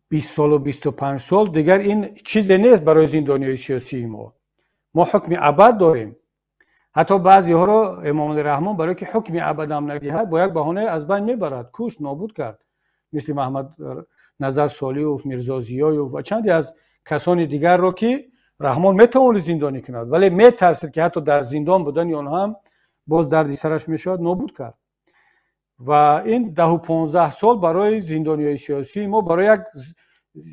20 سال و 25 سال دیگر این چیزی نیست برای زندانیای سیاسی ما حکم ابد داریم. حتی بعضی ها را امام رحمان برای که حکم ابد هم ندهد با یک بهانه از بین میبرد، کشت، نابود کرد، مثل محمد نظر سالی و میرزا ضیای و چندی از کسان دیگر را که رحمان میتواند زندانی کند، ولی میترسید که حتی در زندان بودن یا هم باز دردی سرش میشد، نابود کرد. و این 10 و 15 سال برای زندانیای سیاسی ما، برای یک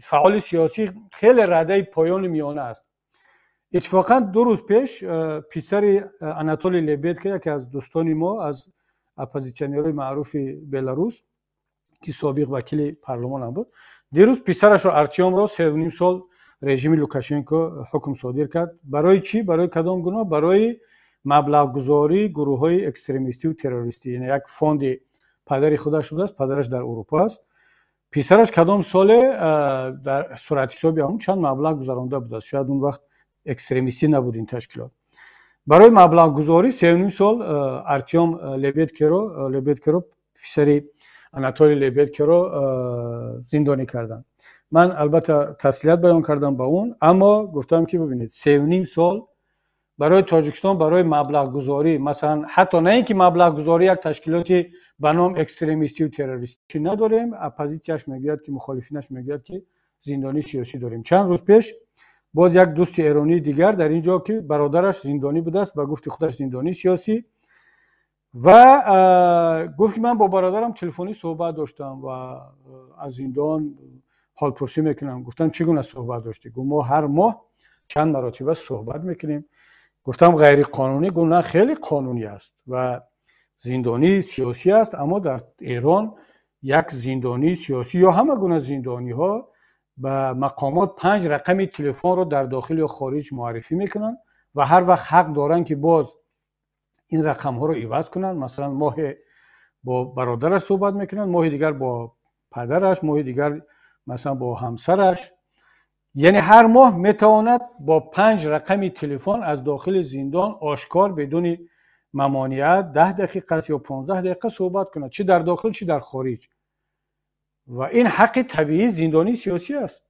فعال سیاسی خیلی رده پایان میانه است. اتفاقا 2 روز پیش پسر آناتولی لبیدکو که از دوستان ما از اپوزیسیونرهای معروف بلاروس که سابق وکیل پارلمان هم بود، دیروز پسرش رو ارتیوم رو 3.5 سال رژیم لوکاشنکو حکم صادر کرد. برای چی؟ برای کدام گناه؟ برای مبلغ گذاری گروه های اکستریمیستی و تروریستی. یعنی یک فوند پدری خودش بوده است، پدرش در اروپا است، پسرش کدام سال در صورت حسابی همون چند مبلغ گذرانده بوده است. شاید اون وقت اکستریمیستی نبود این تشکیلات. برای مبلغ گذاری 3.5 سال ارتیوم لبیدکو پسر آناتولی لبیدکو رو زندانی کردن. من البته تسلیت بیان کردم با اون، اما گفتم که ببینید 3.5 سال برای تاجیکستان برای مبلغ گذاری، مثلا حتی نه اینکه مبلغ گذاری یک تشکیلاتی به نام اکستریمیستی و تروریستی نداریم، اپوزیسیونش میگوید که مخالفینش میگوید که زندانی سیاسی داریم. چند روز پیش باز یک دوست ایرانی دیگر در اینجا که برادرش زندانی بوده است، با گفت خودش زندانی سیاسی، و گفت که من با برادرم تلفنی صحبت داشتم و از زندان حال پرسی میکنم. گفتم چگونه صحبت داشتی؟ گفت ما هر ماه چند مرتبه صحبت میکنیم. گفتم غیر قانونی؟ گفت نه خیلی قانونی است و زندانی سیاسی است، اما در ایران یک زندانی سیاسی یا همه گونه زندانی ها به مقامات 5 رقم تلفن رو در داخل یا خارج معرفی میکنن و هر وقت حق دارن که باز این رقم ها رو عوض کنن. مثلا ماه با برادرش صحبت میکنن، ماه دیگر با پدرش، ماه دیگر مثلا با همسرش. یعنی هر ماه میتواند با 5 رقم تلفن از داخل زندان آشکار بدون ممانعت 10 دقیقه یا 15 دقیقه صحبت کند، چه در داخل چه در خارج. و این حق طبیعی زندانی سیاسی است،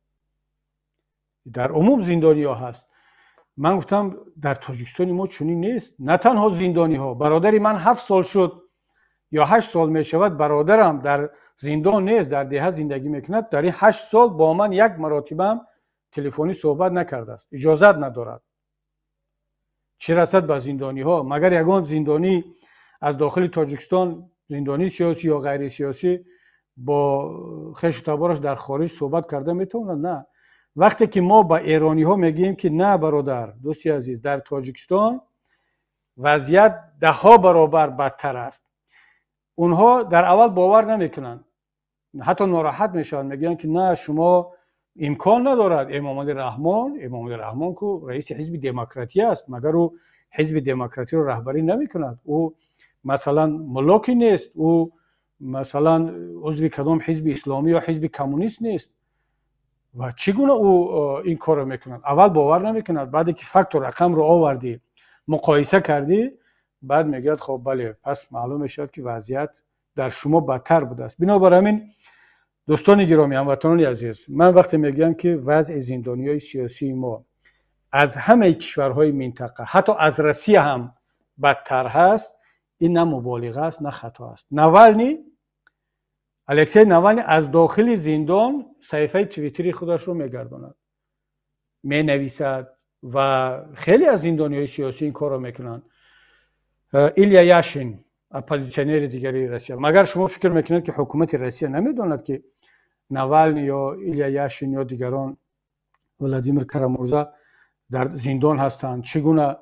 در عموم زندانی ها هست. من گفتم در تاجیکستان ما چنین نیست. نه تنها زندانی ها، برادری من 7 سال شد یا 8 سال می شود برادرم در زندان نیست، در دهه زندگی میکند، در این 8 سال با من یک مرتبه هم تلفنی صحبت نکرده است، اجازت ندارد. چه رسد به زندانی ها؟ مگر یگان زندانی از داخل تاجیکستان، زندانی سیاسی یا غیر سیاسی، با خویش و تبارش در خارج صحبت کرده میتونه؟ نه. وقتی که ما با ایرانی ها میگیم که نه برادر، دوستی عزیز، در تاجیکستان وضعیت 10 برابر بدتر است، اونها در اول باور نمیکنن، حتی ناراحت میشن، میگن که نه شما امکان ندارد. امام علی رحمان که رئیس حزب دموکراتی است، مگر او حزب دموکراتی رو رهبری نمیکند؟ او مثلا ملاکی نیست، او مثلا عضو کدام حزب اسلامی یا حزب کمونیست نیست. و چگونه او این کار رو میکند؟ اول باور نمیکند، بعد که فکت و رقم رو آوردی، مقایسه کردی، بعد میگه خب بله، پس معلوم شد که وضعیت در شما بدتر بوده است. بنابراین همین دوستان گرامی، هموطنان عزیز، من وقتی میگم که وضع زندانیای سیاسی ما از همه کشورهای منطقه، حتی از روسیه هم بدتر هست، این نه مبالغه است نه خطا است. الکسی ناوالنی از داخل زندان صفحه توییتری خودش رو میگرداند، مینویسد و خیلی از زندانیای سیاسی این کار رو میکنن. ایلیا یاشین، اپوزیسیونر دیگری روسیه، مگر شما فکر میکنید که حکومت روسیه نمیداند که ناوالنی یا ایلیا یاشین یا دیگران، ولادیمیر کارامورزا در زندان هستند؟ چگونه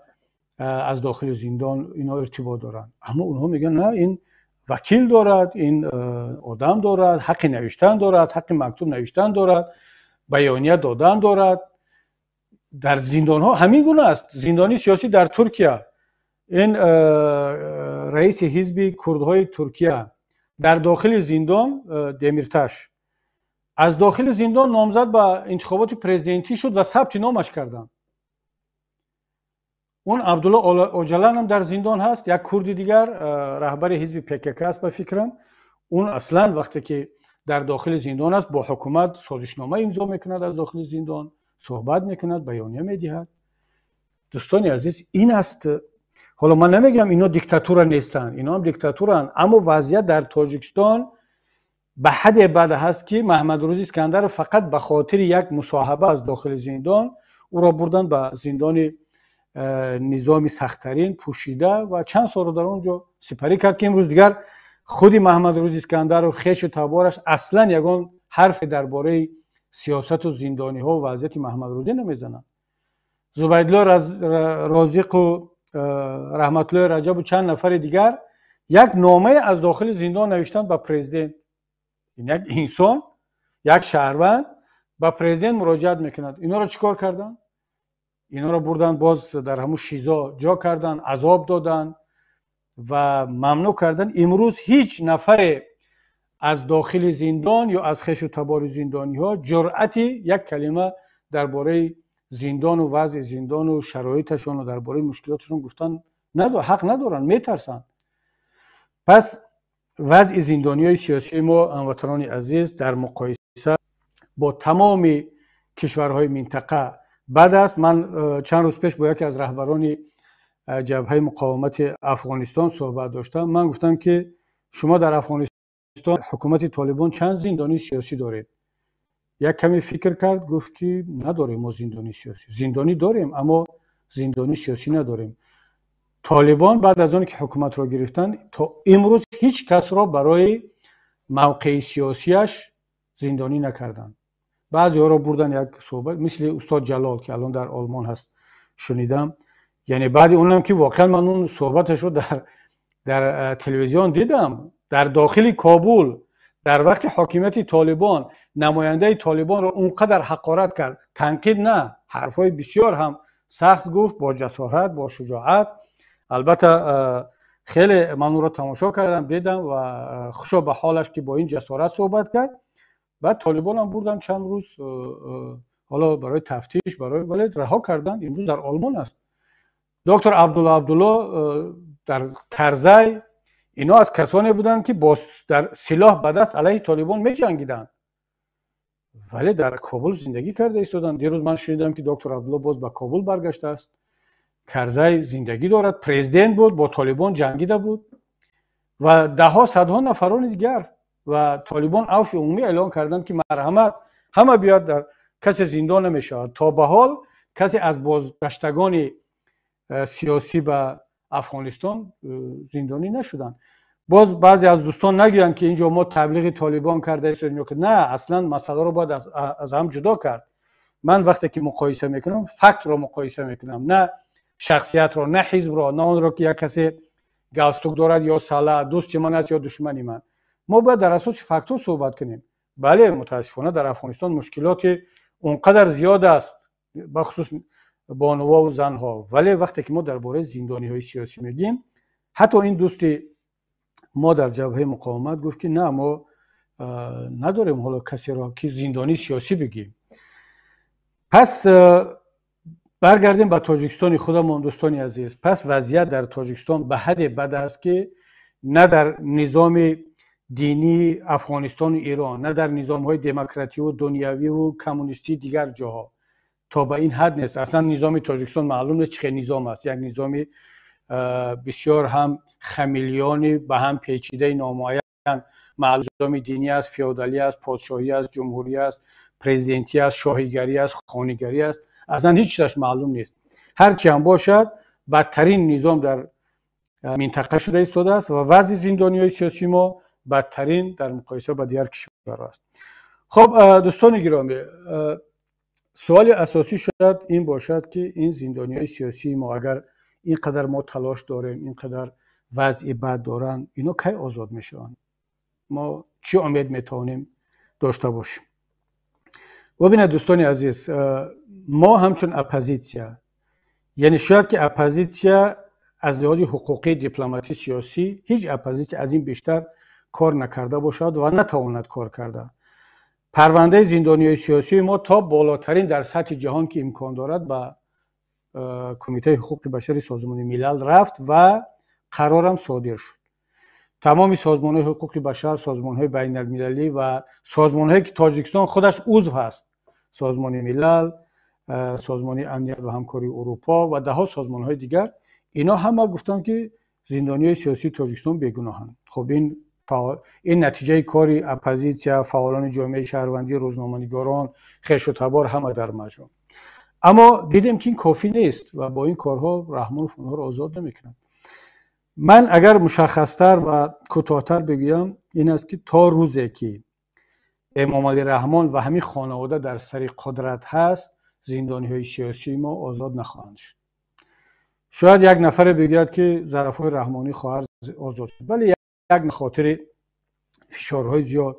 از داخل زندان اینا ارتباط دارند؟ اما اونها میگن نه، این وکیل دارد، این آدم دارد، حق نوشتن دارد، حق مکتوب نوشتن دارد، بیانیه دادن دارد. در زندان ها همین گونه است. زندانی سیاسی در ترکیه، این رئیس حزب کردهای ترکیه در داخل زندان، دمیرتاش، از داخل زندان نامزد به انتخابات پرزیدنتی شد و ثبت نامش کردند. اون عبدالله اوجلان هم در زندان هست، یک کردی دیگر رهبر حزب PKK است به فکرم. اون اصلا وقتی که در داخل زندان است با حکومت سازشنامه امضا میکند، از داخل زندان صحبت میکند، بیانیه میدهد. دوستان عزیز، این است. حالا من نمیگم اینا دیکتاتور نیستن، اینا هم دیکتاتورن، اما وضعیت در تاجیکستان به حد بد هست که محمد روزی اسکندر فقط به خاطر یک مصاحبه از داخل زندان او را بردن به زندان نظامی سخت‌ترین، پوشیده، و چند سال رو در اونجا سپری کرد که امروز دیگر خودی محمد روزی اسکندر و خویش و تبارش اصلا یگان حرف درباره سیاست و زندانی ها و وضعیت محمد روزی نمیزنن. زبیدالله رازق و رحمت الله رجب و چند نفر دیگر یک نامه از داخل زندان نوشتن به پرزیدنت. این یک انسان، یک شهروند به پرزیدنت مراجعت میکند. اینا رو چیکار کردن؟ اینا رو بردن باز در همون شیزا جا کردن، عذاب دادن و ممنوع کردن. امروز هیچ نفر از داخل زندان یا از خویش و تبار زندانی ها جرأتی یک کلمه درباره زندان و وضع زندان و شرایطشون و درباره مشکلاتشون گفتن حق ندارن، میترسن. پس وضع زندانیای سیاسی ما، هموطنان عزیز، در مقایسه با تمام کشورهای منطقه بد است. من چند روز پیش با یکی از رهبران جبهه مقاومت افغانستان صحبت داشتم. من گفتم که شما در افغانستان حکومت طالبان چند زندانی سیاسی دارید؟ یک کمی فکر کرد، گفت که نداریم ما زندانی سیاسی. زندانی داریم اما زندانی سیاسی نداریم. طالبان بعد از آن که حکومت را گرفتن تا امروز هیچ کس را برای موقع سیاسیش زندانی نکردن. بعضی ها را بردن یک صحبت، مثل استاد جلال که الان در آلمان هست شنیدم، یعنی بعد اونم که واقعا من اون صحبتش رو در تلویزیون دیدم، در داخل کابل در وقت حاکمیت طالبان نماینده طالبان را اونقدر حقارت کرد، تنقید نه، حرفای بسیار هم سخت گفت، با جسارت، با شجاعت. البته خیلی من اون را تماشا کردم، دیدم و خوشا به حالش که با این جسارت صحبت کرد. بعد طالبان هم بردن چند روز حالا برای تفتیش، ولی رها کردن. امروز در آلمان است. دکتر عبدالله در کرزی، اینا از کسانی بودند که با در سلاح به دست علیه طالبان می جنگیدند، ولی در کابل زندگی کرده ایستادند. دیروز من شنیدم که دکتر عبدالله باز به کابل برگشته است. کرزی زندگی دارد، پرزیدنت بود، با طالبان جنگیده بود و ده ها صدها نفران دیگر. و طالبان عفو عمومی اعلان کردند که مرحمت، همه بیاد، در کسی زندان نمیشه. تا به حال کسی از بازگشتگان سیاسی به افغانستان زندانی نشدن. باز بعضی از دوستان نگویند که اینجا ما تبلیغ طالبان کرده ایم، که نه، اصلا مسئله رو باید از هم جدا کرد. من وقتی که مقایسه میکنم، فکت رو مقایسه میکنم، نه شخصیت رو، نه حزب رو، نه اون رو که یک کسی گاستوک دارد یا سالا دوست من است یا دشمنی من. ما باید در اساس فکت صحبت کنیم. بله متاسفانه در افغانستان مشکلات اونقدر زیاد است، بخصوص بانوها و زنها، ولی وقتی که ما درباره زندانی های سیاسی میگیم، حتی این دوست ما در جبهه مقاومت گفت که نه، ما نداریم حالا کسی را که زندانی سیاسی بگیم. پس برگردیم به تاجیکستان خودمون. دوستان عزیز، پس وضعیت در تاجیکستان به حد بد است که نه در نظام دینی افغانستان و ایران، نه در نظام های دموکراتی و دنیوی و کمونیستی دیگر جاها تا به این حد نیست. اصلا نظام تاجیکستان معلوم نیست چه نظام است. یک نظام بسیار هم خمیلیانی، به هم پیچیده، نامعین، نظام دینی است، فئودالی است، پادشاهی است، جمهوری است، پرزیدنتی است، شاهیگری است، خانگری است. اصلا هیچ چیزش معلوم نیست. هر چی هم باشد بدترین نظام در منطقه شده ایستاده است و وضع زندانی‌های سیاسی ما بدترین در مقایسه با دیگر کشورها است. خب دوستان گرامی، سوال اساسی شاید این باشد که این زندانی‌های سیاسی ما اگر اینقدر ما تلاش داریم، اینقدر وضع بد دارن، اینا کی آزاد میشن؟ ما چی امید میتونیم داشته باشیم؟ ببینید دوستان عزیز، ما همچون اپوزیسیا، یعنی شاید که اپوزیسیا از لحاظ حقوقی، دیپلماتی، سیاسی، هیچ اپوزیسیا از این بیشتر کار نکرده باشد و نتواند کار کرده. پرونده زندانی‌های سیاسی ما تا بالاترین در سطح جهان که امکان دارد به کمیته حقوق بشری سازمان ملل رفت و قرارم صادر شد. تمام سازمان‌های حقوق بشر، سازمان‌های بین‌المللی و سازمان‌هایی که تاجیکستان خودش عضو هست، سازمان ملل، سازمان امنیت و همکاری اروپا و ده‌ها سازمان‌های دیگر، اینا همه گفتن که زندانی‌های سیاسی تاجیکستان بیگناهند. خب این نتیجه کاری اپوزیسیا، فعالان جامعه شهروندی، روزنامه‌نگاران، خویش و تبار همه در مجموع. اما دیدیم که این کافی نیست و با این کارها رحمان اونها رو آزاد نمی‌کنند. من اگر مشخص‌تر و کوتاه‌تر بگویم این است که تا روزی که امام علی رحمان و همین خانواده در سر قدرت هست، زندانی‌های سیاسی ما آزاد نخواهند شد. شاید یک نفر بگوید که ظرفای رحمانی خواهر آزاد شد، ولی یک خاطر فشارهای زیاد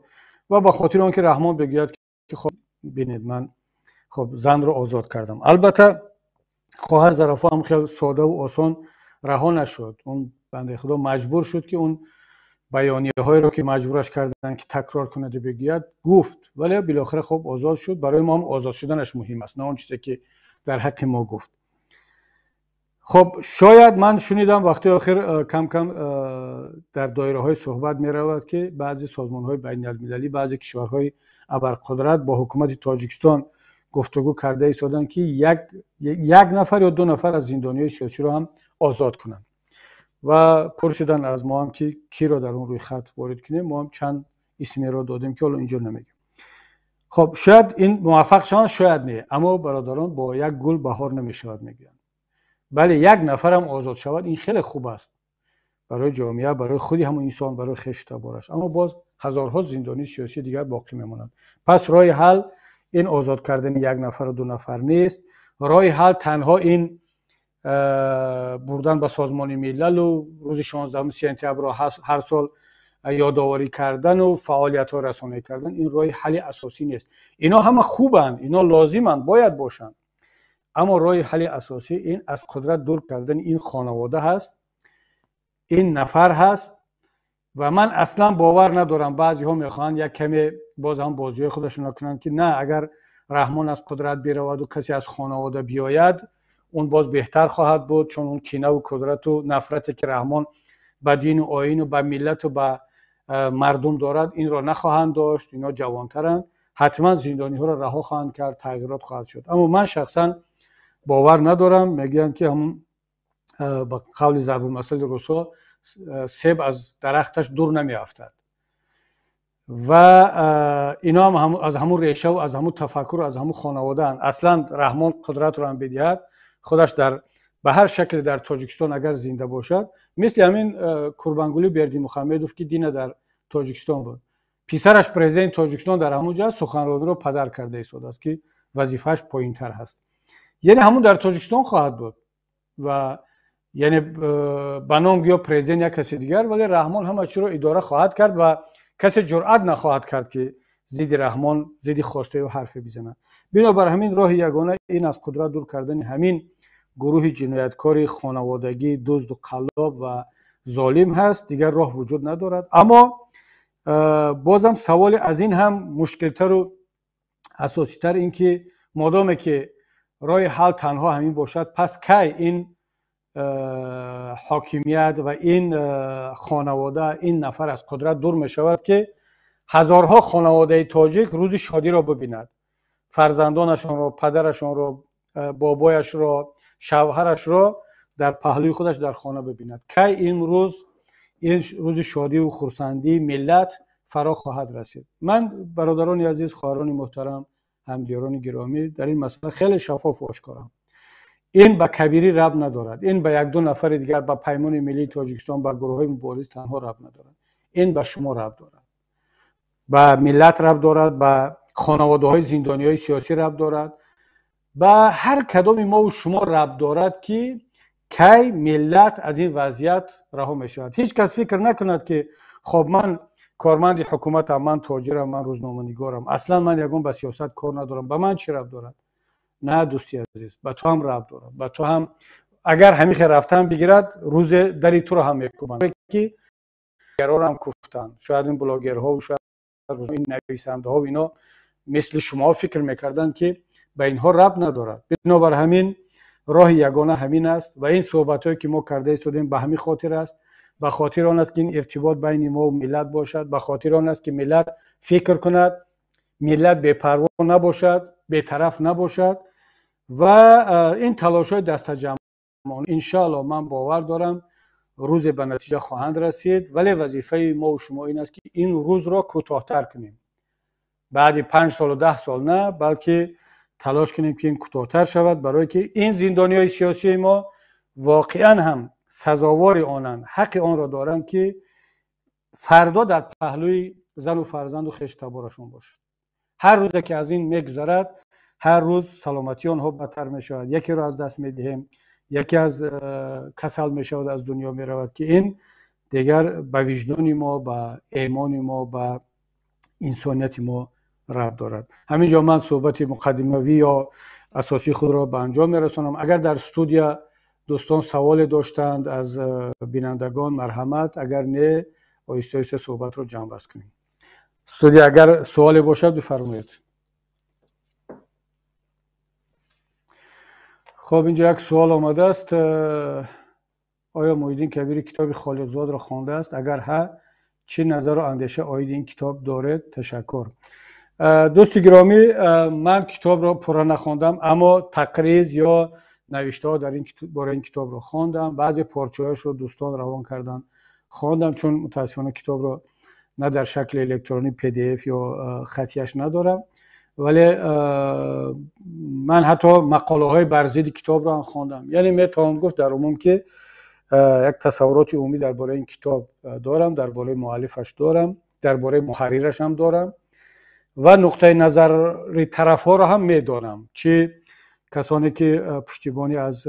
و به خاطر آنکه رحمان بگوید که خب ببینید من خب زن رو آزاد کردم. البته خواهر ظرفا هم خیلی ساده و آسان رها نشد. اون بنده خدا مجبور شد که اون بیانیه هایی رو که مجبورش کردن که تکرار کنه بگوید گفت، ولی بالاخره خب آزاد شد. برای ما هم آزاد شدنش مهم است، نه اون چیزی که در حق ما گفت. خب شاید من شنیدم وقتی آخر کم کم در دایره های صحبت می رود که بعضی سازمان های بین المللی، بعضی کشورهای ابرقدرت با حکومت تاجیکستان گفتگو کرده ایستادن که یک نفر یا دو نفر از زندانیای سیاسی رو هم آزاد کنند و پرسیدن از ما هم که کی رو در اون روی خط وارد کنیم. ما هم چند اسمی رو دادیم که حالا اینجا نمیگم. خب شاید این موفق شوند، شاید نه، اما برادران با یک گل بهار نمیشود میگن. بله یک نفر هم آزاد شود این خیلی خوب است برای جامعه، برای خودی همون انسان، برای خویش تبارش، اما باز هزارها زندانی سیاسی دیگر باقی میمونند. پس راه حل این آزاد کردن یک نفر و دو نفر نیست. راه حل تنها این بردن به سازمان ملل و روز 16 سپتامبر هر سال یادآوری کردن و فعالیت ها رسانه‌ای کردن این راه حل اساسی نیست. اینا همه خوبن، اینا لازمن، باید باشن، اما راه حل اساسی این از قدرت دور کردن این خانواده هست، این نفر هست. و من اصلا باور ندارم بعضی ها میخوان یک کمی باز هم بازی خودشون کنن که نه، اگر رحمان از قدرت برود و کسی از خانواده بیاید اون باز بهتر خواهد بود، چون اون کینه و قدرت و نفرتی که رحمان به دین و آیین و به ملت و به مردم دارد این را نخواهند داشت. اینا جوانترن، حتما زندانی ها را رها خواهند کرد، تغییرات خواهد شد. اما من شخصا باور ندارم. میگن که همون با قول ضرب المثل روسو سیب از درختش دور نمیافتد و اینا هم از همون ریشه و از همون تفکر و از همون خانواده هستند. اصلا رحمان قدرت رو هم بدهد خودش به هر شکل در تاجیکستان اگر زنده باشد، مثل همین قربانگولی بردیمخمدوف که دینه در تاجیکستان بود، پسرش پرزیدنت تاجیکستان در همونجا سخنرانی رو پدر کرده ایستاده است که وظیفه‌اش پایین‌تر هست. یعنی همون در تاجیکستان خواهد بود و یعنی بنام یا پرزیدنت یا کسی دیگر، ولی رحمان همه چی رو اداره خواهد کرد و کسی جرأت نخواهد کرد که ضد رحمان ضد خواسته و حرف بزنه. بنابر همین راه یگانه این از قدرت دور کردن همین گروه جنایتکار خانوادگی دزد و قلاب و ظالم هست، دیگر راه وجود ندارد. اما بازم سوال از این هم مشکلتر و اساسی‌تر این که مادامی که راه حل تنها همین باشد، پس کی این حاکمیت و این خانواده این نفر از قدرت دور می شود که هزارها خانواده تاجیک روز شادی را ببیند، فرزندانشان را، پدرشان را، بابایش را، شوهرش را در پهلوی خودش در خانه ببیند. کی این روز شادی و خرسندی ملت فرا خواهد رسید؟ من برادران عزیز، خواهران محترم، همدیاران گرامی، در این مسئله خیلی شفاف و آشکارم. این به کبیری ربط ندارد، این به یک دو نفر دیگر، به پیمان ملی تاجیکستان، به گروه‌های مبارز تنها ربط ندارد. این به شما ربط دارد، به ملت ربط دارد، به خانواده‌های زندانی‌های سیاسی ربط دارد، به هر کدام ما و شما ربط دارد که کی ملت از این وضعیت رها می‌شود. هیچ کس فکر نکند که خب من کارمند حکومتم، من تاجرم، من روزنامه‌نگارم، اصلا من یگان به سیاست کار ندارم، به من چی ربط دارد؟ نه دوستی عزیز، به تو هم ربط دارد. به تو هم اگر همیشه رفتن بگیرد، روز دری تو رو هم میکوبند که دیگران هم گفتن. شاید این بلاگرها و شاید این نویسنده ها و اینا مثل شما فکر میکردن که به اینها ربط ندارد. بنابر همین راه یگانه همین است و این صحبت هایی که ما کرده ایستادیم به همین خاطر است. به خاطر آن است که این ارتباط بین ما و ملت باشد، به خاطر آن است که ملت فکر کند، ملت بی‌پروا نباشد، بی‌طرف نباشد و این تلاش های دست جمعانه ان شاء الله من باور دارم روز به نتیجه خواهند رسید. ولی وظیفه ما و شما این است که این روز را کوتاه‌تر کنیم، بعد 5 سال و 10 سال نه، بلکه تلاش کنیم که این کوتاه‌تر شود، برای که این زندانی‌های سیاسی ما واقعا هم سزاوار آنند، حق آن را دارند که فردا در پهلوی زن و فرزند و خویش تبارشون باشد. هر روز که از این میگذرد، هر روز سلامتی آنها بدتر می شود، یکی را از دست می دهیم، یکی از کسل می شود، از دنیا می رود، که این دیگر به وجدان ما، به ایمان ما، به انسانیت ما ربط دارد. همینجا من صحبت مقدمه‌ای یا اساسی خود را به انجام می رسانم. اگر در استودیو دوستان سوال داشتند از بینندگان، مرحمت، اگر نه آیسته آیسته صحبت رو جمع بست کنیم. استودیو اگر سوالی باشد بفرمایید. خب اینجا یک سوال آمده است. آیا محیدین کبیری کتاب خالقزاد را خوانده است؟ اگر ها، چه نظر و اندیشه آید این کتاب دارد؟ تشکر. دوست گرامی، من کتاب را پورا نخواندم، اما تقریض یا نوشته ها در این باره این کتاب را خواندم. بعضی پارچه‌هاش رو دوستان روان کردن خواندم، چون متاسفانه کتاب را نه در شکل الکترونی PDF یا خطیش ندارم. ولی من حتی مقاله های بر ضد کتاب را هم خواندم. یعنی میتوانم گفت در عموم که یک تصورات عمومی درباره این کتاب دارم، درباره مؤلفش دارم، درباره محررش هم دارم و نقطه نظر طرف ها را هم میدانم، چه کسانی که پشتیبانی از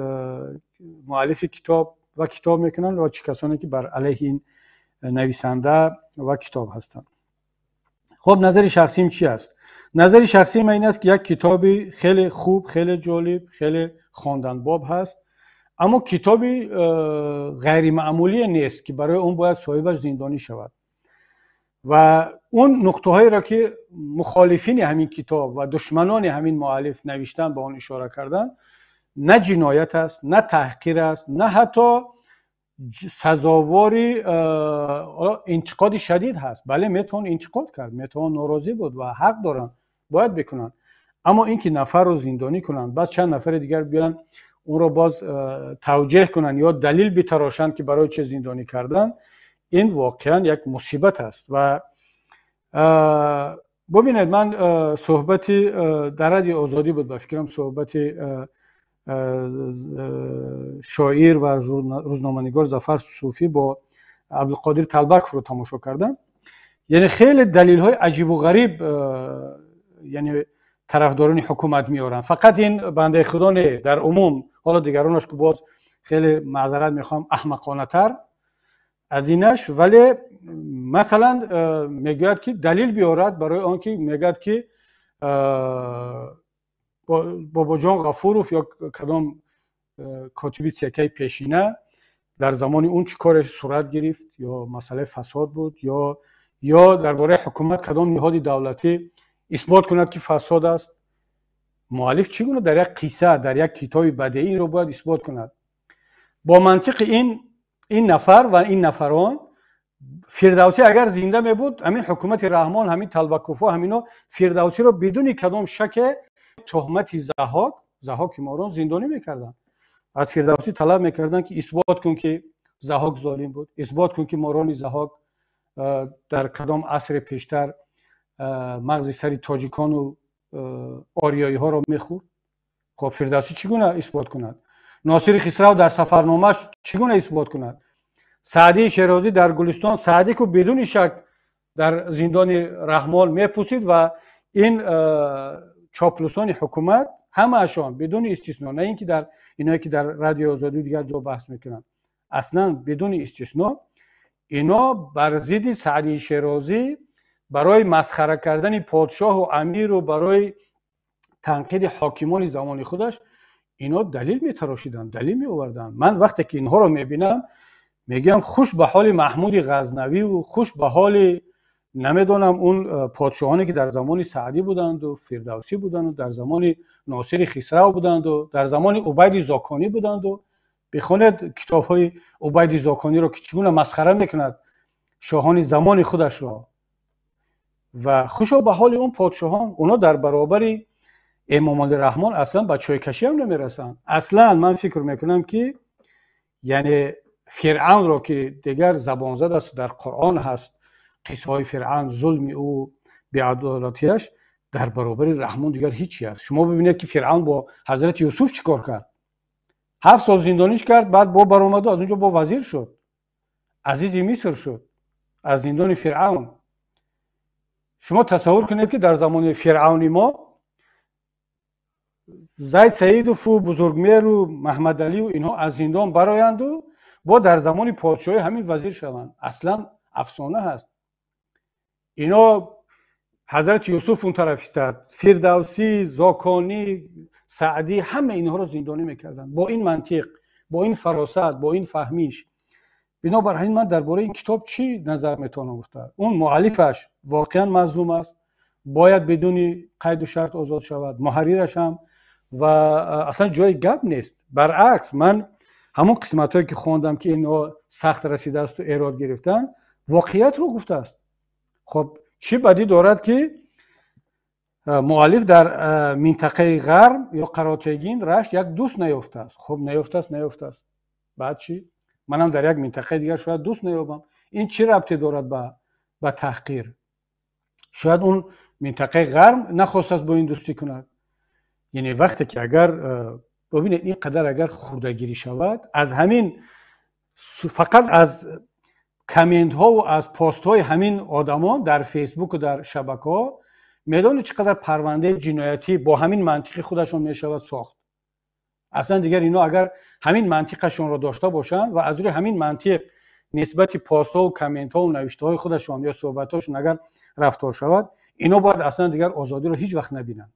مؤلف کتاب و کتاب میکنن و چه کسانی که بر علیه این نویسنده و کتاب هستند. خب نظر شخصیم چی است؟ نظر شخصی من این است که یک کتابی خیلی خوب، خیلی جالب، خیلی خواندن باب هست، اما کتابی غیر معمولی نیست که برای اون باید صاحبش زندانی شود. و اون نقطه هایی را که مخالفین همین کتاب و دشمنان همین مؤلف نوشتن به اون اشاره کردن، نه جنایت است، نه تحقیر است، نه حتی سزاواری انتقاد شدید هست. بله میتون انتقاد کرد، میتون ناراضی بود و حق دارن، باید بکنن، اما اینکه نفر رو زندانی کنن بعد چند نفر دیگر بیان اون رو باز توجیه کنن یا دلیل بتراشن که برای چه زندانی کردن، این واقعا یک مصیبت است. و ببینید من صحبتی در رادیو آزادی بود، به فکرم صحبتی شاعر و روزنامه‌نگار ظفر صوفی با عبدالقادر طلبک رو تماشا کردم. یعنی خیلی دلیل های عجیب و غریب یعنی طرفداران حکومت میارن، فقط این بنده خدا نه، در عموم حالا دیگرانش که باز خیلی معذرت میخوام احمقانه تر از اینش، ولی مثلا میگوید که دلیل بیارد برای آنکه میگوید که بابا جان غفورов یا کدام کاتبی سیاکی پیشینه در زمان اون چی کارش صورت گرفت، یا مسئله فساد بود یا درباره حکومت کدام نهاد دولتی اثبات کند که فساد است. مؤلف چگونه در یک قصه، در یک کتاب بدیعی رو باید اثبات کند؟ با منطق این نفر و این نفران، فردوسی اگر زنده می بود، همین حکومت رحمان، همین طلبکوفا، همینا فردوسی رو بدون کدام شک تهمت ضحاک مارون زندانی میکردن. از فردوسی طلب میکردن که اثبات کن که ضحاک ظالم بود، اثبات کن که مارون ضحاک در کدام عصر پیشتر مغز سری تاجیکان و آریایی ها رو میخورد. خب فردوسی چگونه اثبات کند؟ ناصر خسرو در سفرنامه‌اش چگونه اثبات کند؟ سعدی شیرازی در گلستان، سعدی که بدون شک در زندان رحمال میپوسید و این چاپلوسان حکومت همه اشان بدون استثنا، نه اینکه در اینایی که در رادیو آزادی دیگر جا بحث میکنن، اصلا بدون استثنا اینا بر ضد سعدی شیرازی برای مسخره کردن پادشاه و امیر و برای تنقید حاکمان زمان خودش اینا دلیل میتراشیدن، دلیل میآوردن. من وقتی که اینها رو میبینم میگم خوش به حال محمود غزنوی و خوش به حال نمیدونم اون پادشاهانی که در زمان سعدی بودند و فردوسی بودند و در زمان ناصر خسرو بودند و در زمان عبید زاکانی بودند و بخونید کتاب های عبید زاکانی رو که چگونه مسخره میکند شاهان زمان خودش را، و خوشا به حال اون پادشاهان، اونا در برابر امام الرحمن اصلا با چای کشی هم نمیرسن. اصلا من فکر میکنم که یعنی فرعون را که دیگر زبان زد است در قرآن هست، قصه های فرعون، ظلم او، بی‌عدالتیش، در برابر رحمان دیگر هیچی است. شما ببینید که فرعون با حضرت یوسف چیکار کرد. 7 سال زندانیش کرد، بعد با برآمد و از اونجا با وزیر شد، عزیز مصر شد از زندان فرعون. شما تصور کنید که در زمان فرعونی ما زید سیدوف و بزرگمهر و محمد علی و اینها از زندان برآیند و با در زمان پادشاهی همین وزیر شوند. اصلا افسانه هست. اینا حضرت یوسف اون طرف ایستاد، فردوسی، زاکانی، سعدی، همه اینها رو زندانی میکردن با این منطق، با این فراست، با این فهمیش. بنابراین من درباره این کتاب چی نظر میتونم گفت؟ اون مؤلفش واقعا مظلوم است، باید بدون قید و شرط آزاد شود، محررش هم، و اصلا جای گپ نیست. برعکس من همون قسمت هایی که خواندم که اینا سخت رسیده است و ایراد گرفتن، واقعیت رو گفته است. خب چی بدی دارد که مؤلف در منطقه غرب یا قراتگین رشت یک دوست نیافته است؟ خب نیافته است، بعد چی؟ منم در یک منطقه دیگر شاید دوست نیابم. این چی ربطی دارد به تحقیر؟ شاید اون منطقه غرب نخواست است با این دوستی کند. یعنی وقتی که اگر ببینید این قدر اگر خوردگیری شود از همین، فقط از کامنت ها و از پست های همین آدمان در فیسبوک و در شبکه ها، میدونید چقدر پرونده جنایتی با همین منطق خودشون میشود ساخت. اصلا دیگر اینا اگر همین منطقشون رو داشته باشن و از روی همین منطق نسبت پاس‌ها و کامنت‌ها و نوشته‌های خودشان یا صحبت‌هاشون اگر رفتار شود، اینا باید اصلا دیگر آزادی رو هیچ وقت نبینن.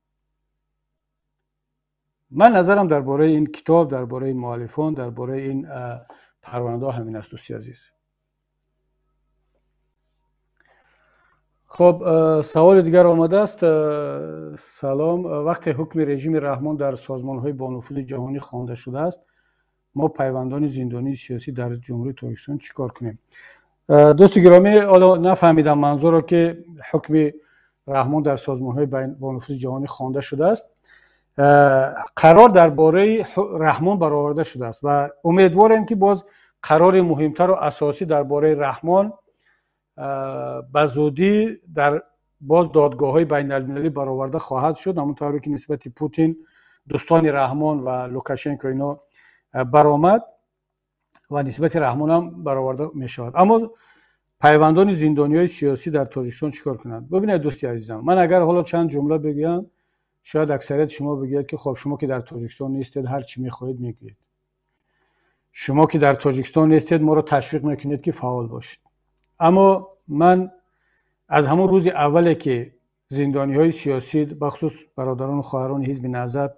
من نظرم درباره این کتاب، درباره این مؤلفان، درباره این پرونده‌ها همین است دوستی عزیز. خب سوال دیگر آمده است. سلام، وقتی حکم رژیم رحمان در سازمان‌های با نفوذ جهانی خوانده شده است، ما پیوندان زندانی سیاسی در جمهوری تاجیکستان چیکار کنیم؟ دوست گرامی، حالا نفهمیدم منظور رو که حکم رحمان در سازمان‌های با نفوذ جهانی خوانده شده است. قرار درباره رحمان برآورده شده است و امیدوارم که باز قرار مهمتر و اساسی درباره رحمان به زودی در باز دادگاه‌های بین‌المللی برآورده خواهد شد، همونطوری که نسبت پوتین، دوستان رحمان و لوکاشنکو اینا برآمد و نسبت رحمان هم برآورده می شود. اما پیوندان زندانی‌های سیاسی در تاجیکستان چیکار کنند؟ ببینید دوستی عزیزم، من اگر حالا چند جمله بگم، شاید اکثریت شما بگید که خب شما که در تاجیکستان نیستید هر چی می‌خواهید میگید. شما که در تاجیکستان نیستید ما رو تشویق میکنید که فعال باشید. اما من از همون روز اولی که زندانی‌های سیاسی بخصوص برادران و خواهران حزب نهضت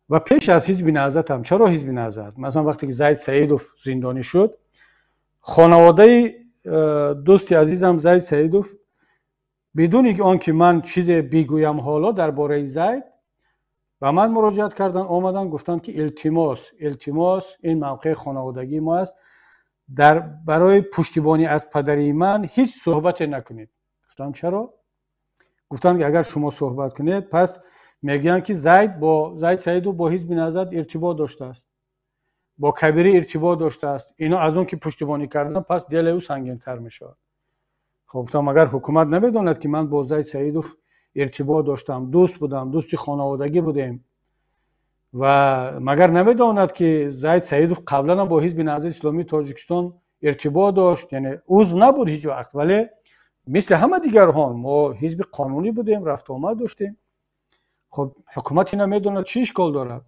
و پیش از حزب نهضت هم، چرا حزب نهضت، مثلا وقتی که زید سعیدوف زندانی شد، خانواده دوستی عزیزم زید سعیدوف بدون آنکه من چیز بگویم حالا درباره زید و من مراجعت کردن، آمدن گفتن که التماس این موقع خانوادگی ما است، برای پشتیبانی از پدری من هیچ صحبت نکنید. گفتم چرا؟ گفتن که اگر شما صحبت کنید پس میگن که زید سعیدوف با حزب نهضت ارتباط داشته است، با کبیری ارتباط داشته است، اینا از اون که پشتیبانی کردن پس دل او سنگین‌تر میشود. خب گفتم اگر حکومت نمیداند که من با زید سعیدوف ارتباط داشتم، دوست بودم، دوستی خانوادگی بودیم، و مگر نمیداند که زید سعیدوف قبلا با حزب نهضت اسلامی تاجیکستان ارتباط داشت، یعنی عضو نبود هیچ وقت، ولی مثل همه دیگران ما حزب قانونی بودیم، رفت آمد داشتیم. خب حکومت اینا میداند چی اشکال دارد؟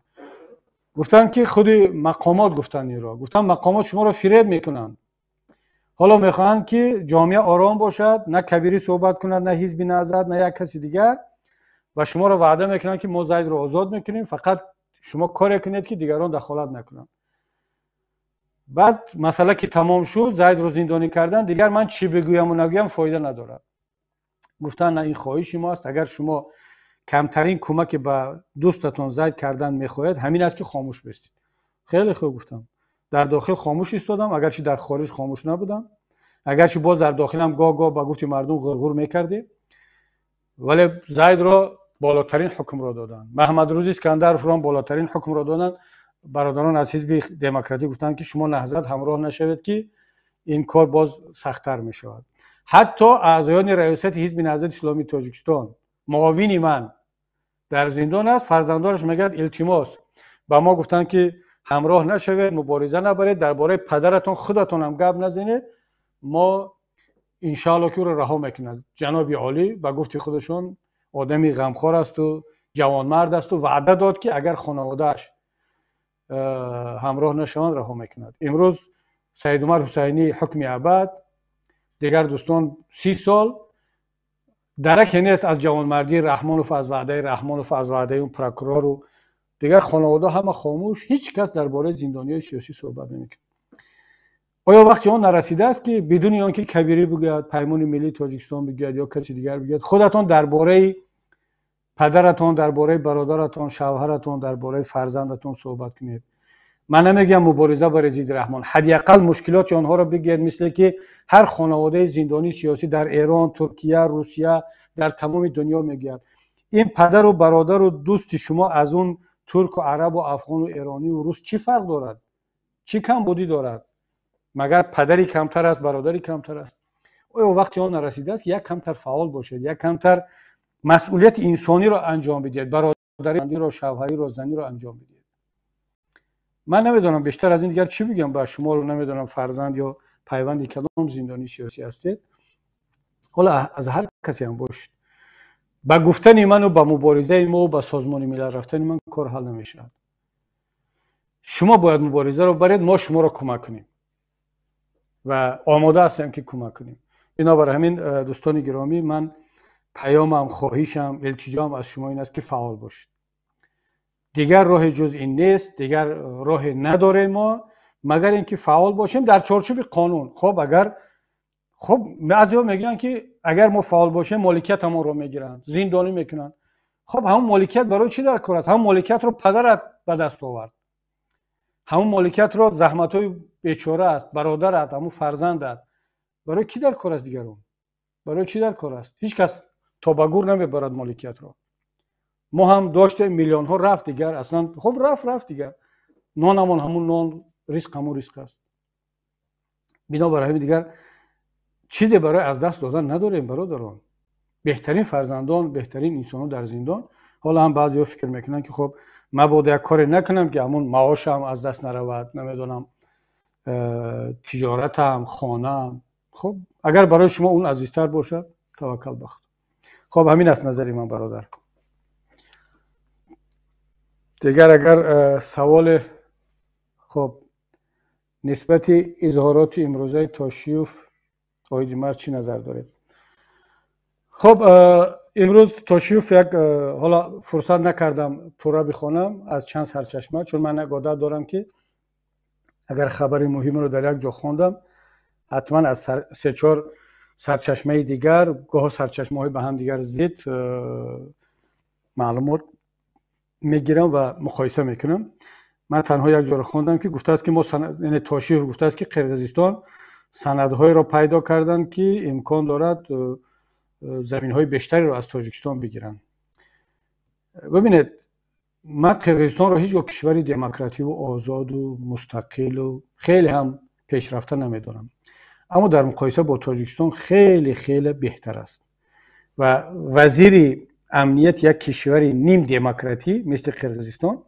گفتن که خود مقامات گفتن ایرا، گفتن مقامات شما را فریب میکنن، حالا میخواهند که جامعه آرام باشد، نه کبیری صحبت کند، نه حزب نهضت، نه یک کسی دیگر، و شما را وعده میکنن که ما زید را آزاد میکنیم، فقط شما کاری کنید که دیگران دخالت نکنند. بعد مسئله که تمام شد، زید رو زندانی کردن، دیگر من چی بگویم و نگویم فایده ندارد. گفتن نه این خواهش ما است، اگر شما کمترین کمک به دوستتون زید کردن میخواهید همین است که خاموش بستید. خیلی خوب گفتم، در داخل خاموش ایستادم، اگرچه در خارج خاموش نبودم، اگرچه باز در داخلم گاه با گفت مردم غرغر میکردیم، ولی زید را بالاترین حکم را دادن. محمد روزی اسکندر فرام بالاترین حکم را دادن. برادران از حزب دموکراتی گفتن که شما نهضت همراه نشوید که این کار باز سخت‌تر می شود. حتی اعضایان ریاست حزب نهضت اسلامی تاجیکستان، معاون من در زندان است، فرزندانش میگن التماس با ما گفتن که همراه نشوید، مبارزه نبرید، درباره پدرتون خودتون هم گپ نزنید، ما ان شاء الله که رو رها میکنند. جناب عالی با گفت خودشون آدمی غمخوار است و جوانمرد است و وعده داد که اگر خانواده‌اش همراه نشوند رها میکند. امروز سید عمر حسینی حکم ابد، دیگر دوستان 30 سال درک نیست از جوانمردی رحمانوف، از وعده رحمانوف، از وعده اون پروکورور، و دیگر خانواده همه خاموش، هیچ کس درباره زندانیای سیاسی صحبت نمیکنه. آیا وقتی آن نرسیده است که بدون آنکه کبیری بگوید، پیمان ملی تاجیکستان بگوید یا کسی دیگر بگوید، خودتون درباره پدرتون، درباره برادرتون، شوهرتون، درباره فرزندتون صحبت کنید. من نمیگم مبارزه برای ضد رحمان، حداقل مشکلات آنها را بگید، مثل که هر خانواده زندانی سیاسی در ایران، ترکیه، روسیه، در تمام دنیا میگید. این پدر و برادر و دوست شما از اون ترک و عرب و افغان و ایرانی و روس چی فرق دارد؟ چی کم بودی دارد؟ مگر پدری کمتر است، برادری کمتر است؟ او وقتی آن نرسیده است یک کمتر فعال باشید، یک کمتر مسئولیت انسانی را انجام بدید، برادری را، شوهری را، زنی را انجام بدید. من نمیدونم بیشتر از این دیگر چی بگم به شما، رو نمیدونم فرزند یا پیوند کدام زندانی سیاسی هستید. حالا از هر کسی هم باشید، با گفتن من و با مبارزه ما و با سازمان ملل رفتن من کار حل نمیشه. شما باید مبارزه رو برید، ما شما را کمک کنیم. و آماده هستیم که کمک کنیم. بنابراین همین دوستان گرامی، من پیامم، خواهشم، التجام از شما این است که فعال باشید. دیگر راه جز این نیست، دیگر راه نداره ما مگر اینکه فعال باشیم در چارچوب قانون. خب بعضیا میگن که اگر ما فعال باشیم مالکیت ما رو میگیرن، زندانی میکنن. خب همون مالکیت برای چی در کار است؟ همون مالکیت رو پدرت به دست آورد، همون مالکیت رو زحمت‌های بیچاره است، برادرت، همون فرزندت، برای کی در کار است دیگرون؟ برای چی در کار است؟ هیچ کس تا به گور نمیبرد مالکیت رو. ما هم داشته میلیون ها رفت دیگر، اصلا خب رفت دیگر. نانمون همون نان، ریسک همون ریسک است. بنابراین دیگر چیزی برای از دست دادن نداریم برادران. بهترین فرزندان، بهترین انسان‌ها در زندان. حالا هم بعضی‌ها فکر میکنن که خب مبادا یک کاری نکنم که همون معاشم از دست نرود، نمیدونم تجارتم، خانه‌ام. خب اگر برای شما اون عزیزتر باشد توکل به خدا. خب همین است نظری من برادر. دیگر اگر سوال خب نسبت اظهارات امروزه تاشیوف آقای مرد چی نظر دارید؟ خب امروز تاشیوف یک حالا فرصت نکردم پورا بخونم از چند سرچشمه، چون من عادت دارم که اگر خبر مهم رو در یک جا خوندم حتما از سه چهار سرچشمه دیگر، گاه سرچشمه های به هم دیگر ضد معلومات میگیرم و مقایسه میکنم. من تنها یک جا رو خوندم که گفته است که ما یعنی تاشیوف گفته است که قرقیزستان سندهای را پیدا کردن که امکان دارد زمین‌های بیشتری را از تاجیکستان بگیرن. ببینید من قرقیزستان را هیچ کشوری دموکراتیک و آزاد و مستقل و خیلی هم پیشرفته نمیدونم، اما در مقایسه با تاجیکستان خیلی خیلی بهتر است و وزیر امنیت یک کشوری نیم دموکراتیک مثل قرقیزستان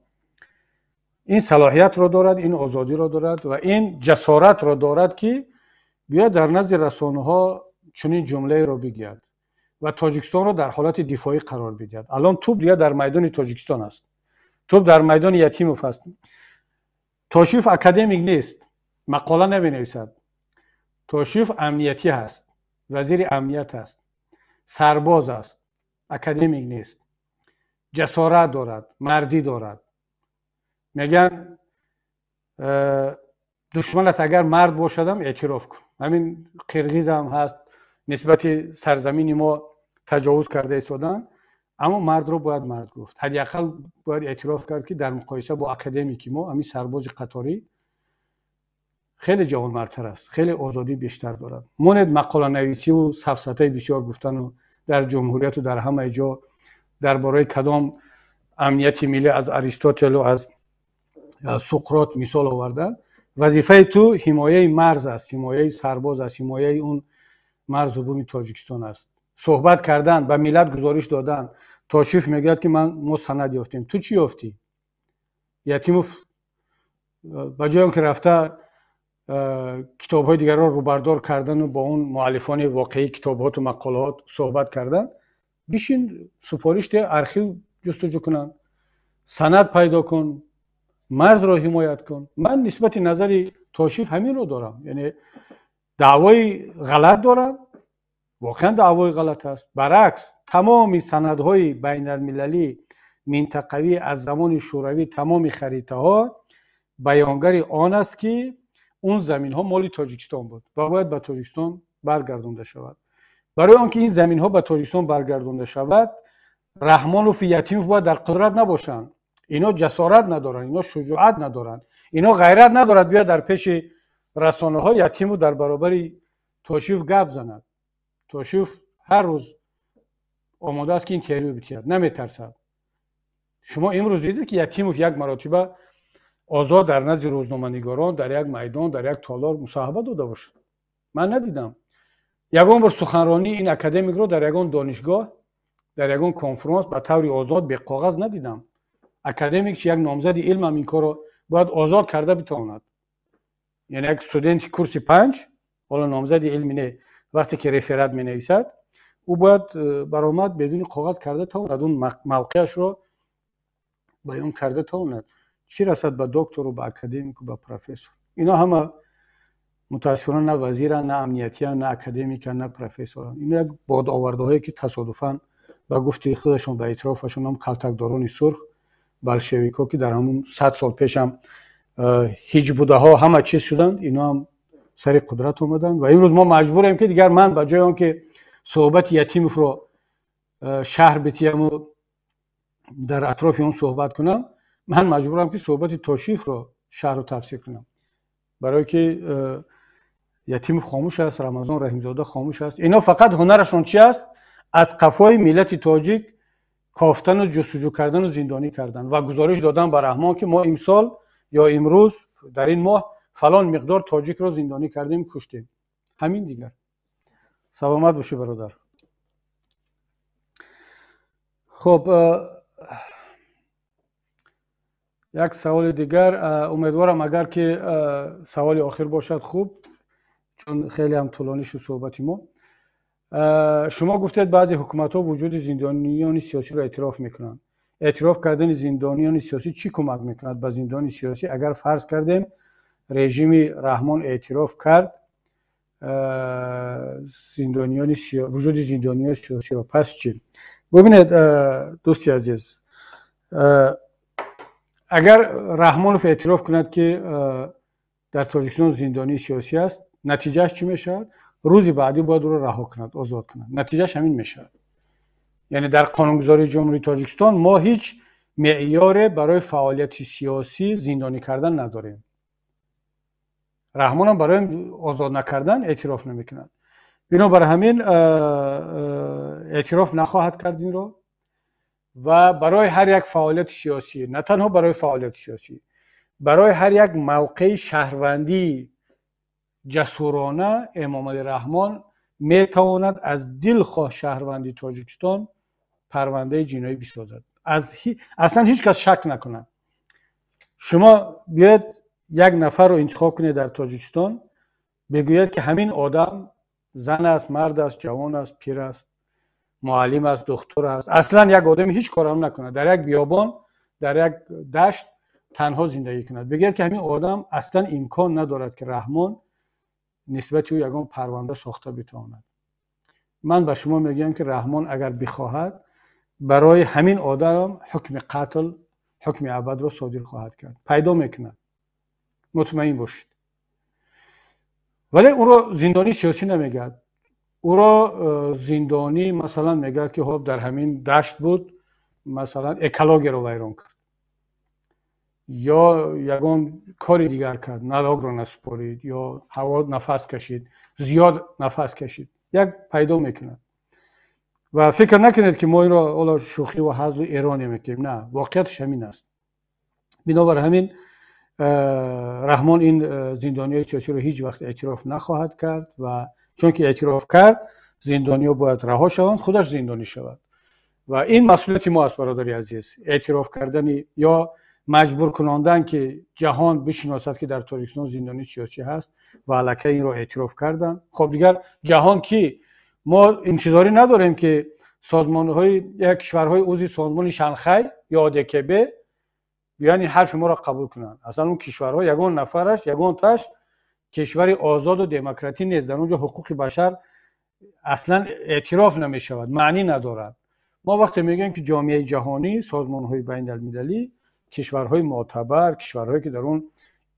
این صلاحیت را دارد، این آزادی را دارد و این جسارت را دارد که بیاید در نزد رسانه‌ها چنین جمله را بگوید و تاجیکستان را در حالت دفاعی قرار بدهد. الان توپ دیگه در میدان تاجیکستان است، توپ در میدان یتیموف است. تاشیوف اکادمیک نیست، مقاله نمی‌نویسد. تاشیوف امنیتی است، وزیر امنیت است، سرباز است، اکادمیک نیست. جسارت دارد، مردی دارد. میگن دشمنت اگر مرد باشدم اعتراف کن. همین قرقیز هم هست، نسبت سرزمین ما تجاوز کرده ایستادن، اما مرد رو باید مرد گفت. حداقل باید اعتراف کرد که در مقایسه با اکادمیکی ما همین سرباز قطاری خیلی جوانمردتر است، خیلی آزادی بیشتر دارد. ماند مقاله نویسی و سفسطه بسیار گفتن و در جمهوریت و در همه جا درباره کدام امنیت ملی از اریستوتل و از سقراط مثال آوردن. وظیفه تو حمایه مرز است، حمایه سرباز است، حمایه اون مرز و بوم تاجیکستان است. صحبت کردن، به ملت گزارش دادن. تاشیوف میگه که ما سند یافتیم. تو چی یافتی؟ یتیموف بجای اون که رفته کتاب‌های دیگر رو بردار کردن و با اون مؤلفان واقعی کتابات و مقالات صحبت کردن، بشین سفارش ده ارشیو جستجو کنن، سند پیدا کن، مرز را حمایت کن. من نسبت نظر تاشیوف همین رو دارم، یعنی دعوای غلط دارن، واقعا دعوای غلط است. برعکس تمام سندهای بین المللی منطقوی از زمان شوروی، تمام خریطه ها بیانگر آن است که اون زمین ها مال تاجیکستان بود و باید به تاجیکستان برگردانده شود. برای آنکه این زمین ها به تاجیکستان برگردانده شود، رحمانوف و یتیموف باید در قدرت نباشند. اینا جسارت ندارن، اینا شجاعت ندارن، اینا غیرت ندارد بیاد در پیش رسانه ها یتیمو در برابر تاشیوف گپ زند. تاشیوف هر روز آماده است که این تئوری بتیاد، نمیترسد. شما امروز دیدید که یتیموف یک مرتبه آزاد در نزد روزنامه‌نگاران در یک میدان، در یک تالار مصاحبه داده باشد؟ من ندیدم. یگان بار سخنرانی این اکادمیک رو در یگان دانشگاه، در یگان کنفرانس به طور آزاد به کاغذ ندیدم. اکادمیک یک نامزد علم هم این کار رو باید آزاد کرده بتواند. یعنی یک استودنت کورس 5 حالا نامزد علمی نه، وقتی که رفرات می نویسد او باید برآمد بدون کاغذ کرده تواند اون موقعش رو بیان کرده تواند. چی رسد به دکتر و به اکادمیک و به پروفسور؟ اینا همه متاسفانه نه وزیرن، نه امنیتیان، نه اکادمیکن، نه پروفسورن. این یک بادآوردهایی که تصادفاً به گفته خودشون به اعترافشون هم کلتکداران سرخ بلشویک‌ها که در همون 100 سال پیش هم هیچ بوده ها همه چیز شدن، اینا هم سر قدرت اومدن و امروز ما مجبوریم که دیگر من به جای اون که صحبت یتیم رو شهر بتیم و در اطراف اون صحبت کنم، من مجبورم که صحبت توشیف رو شهر رو تفسیر کنم، برای که یتیم خاموش است، رمضان رحیمزاده خاموش است. اینا فقط هنرشون چی است؟ از قفای ملت تاجیک کافتن و جستجو کردن و زندانی کردن و گزارش دادن به رحمان که ما امسال یا امروز در این ماه فلان مقدار تاجیک رو زندانی کردیم، کشتیم. همین دیگر. سلامت باشه برادر. خب یک سوال دیگر، امیدوارم اگر که سوال آخر باشد خوب، چون خیلی هم طولانی شد صحبت ما. شما گفتید بعضی حکومت ها وجود زندانیان سیاسی را اعتراف میکنند. اعتراف کردن زندانیان سیاسی چی کمک میکند به زندانی سیاسی؟ اگر فرض کردیم رژیم رحمان اعتراف کرد زندانیان وجود زندانیان سیاسی را، پس چی؟ ببینید دوستی عزیز، اگر رحمانوف اعتراف کند که در تاجیکستان زندانی سیاسی است، نتیجهش چی میشود؟ روزی بعدی باید او را رها کند، آزاد کند. نتیجهش همین میشود. یعنی در قانونگذاری جمهوری تاجیکستان ما هیچ معیار برای فعالیت سیاسی زندانی کردن نداریم. رحمان هم برای آزاد نکردن اعتراف نمیکند. بنابراین همین اعتراف نخواهد کرد این را و برای هر یک فعالیت سیاسی، نه تنها برای فعالیت سیاسی، برای هر یک موقع شهروندی جسورانه امام علی رحمان میتواند از دلخواه شهروندی تاجیکستان پرونده جنایی بسازد. اصلا هیچ کس شک نکند. شما بیاید یک نفر رو انتخاب کنید در تاجیکستان، بگوید که همین آدم زن است، مرد است، جوان است، پیر است، معلم است، دکتر است، اصلا یک آدم هیچ کار هم نکند، در یک بیابان، در یک دشت تنها زندگی کند، بگید که همین آدم اصلا امکان ندارد که رحمان نسبت او یگان پرونده ساخته بتواند. من به شما میگم که رحمان اگر بخواهد برای همین آدم حکم قتل، حکم ابد را صادر خواهد کرد. پیدا میکند، مطمئن باشید. ولی او را زندانی سیاسی نمیگه. او را زندانی مثلا میگه که خب در همین دشت بود، مثلا اکلاگ رو ویران کرد یا یگان کاری دیگر کرد، نلاگ رو نسپارید یا هوا نفس کشید، زیاد نفس کشید، یک پیدا میکند. و فکر نکنید که ما این را شوخی و حظ و ایرانی میکنیم، نه، واقعیتش همین است. بنابر همین رحمان این زندانی سیاسی رو هیچ وقت اعتراف نخواهد کرد و چون که اعتراف کرد زندانی باید رها شوند، خودش زندانی شود و این مسئولیت ما است برادری عزیز. اعتراف کردن یا مجبور کناندن که جهان بشناسد که در تاجیکستان زندانی سیاسی هست و الکی این رو اعتراف کردن. خب دیگر جهان کی؟ ما انتظاری نداریم که سازمان‌های یا کشورهای عضو سازمان شنغهای یا آدکبه بیان این حرف ما را قبول کنند. اصلا اون کشورها یگان نفرش، یگان تاش کشور آزاد و دموکراتی نیست، در اونجا حقوق بشر اصلا اعتراف نمی شود، معنی ندارد. ما وقتی میگیم که جامعه جهانی، سازمان‌های بین‌المللی، کشورهای معتبر، کشورهایی که در اون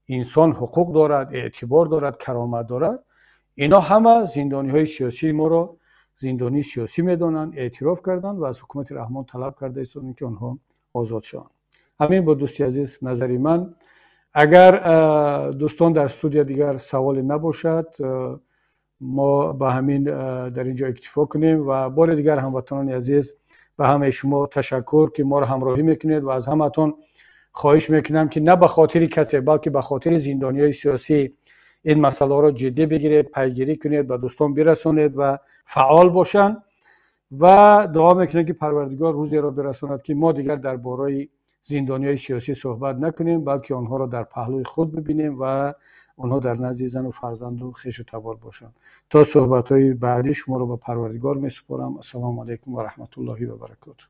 انسان حقوق دارد، اعتبار دارد، کرامت دارد، اینا همه زندانی‌های سیاسی ما را زندانی سیاسی میدونن، اعتراف کردن و از حکومت رحمان طلب کرده ایستادن که آنها آزاد شوند. همین با دوستی عزیز نظری من. اگر دوستان در استودیو دیگر سوال نباشد ما به همین در اینجا اکتفا کنیم و بار دیگر هموطنان عزیز به همه شما تشکر که ما را همراهی میکنید و از همتون خواهش میکنم که نه به خاطر کسی بلکه به خاطر زندانیای سیاسی این مسئله را جدی بگیرید، پیگیری کنید، به دوستان برسونید و فعال باشند و دعا میکنم که پروردگار روزی را برساند که ما دیگر درباره زندانیای سیاسی صحبت نکنیم بلکه آنها را در پهلوی خود ببینیم و آنها در نزد زن و فرزند و خویش و تبار باشند. تا صحبت‌های بعدی شما را به پروردگار میسپارم. السلام علیکم و رحمت الله و برکاته.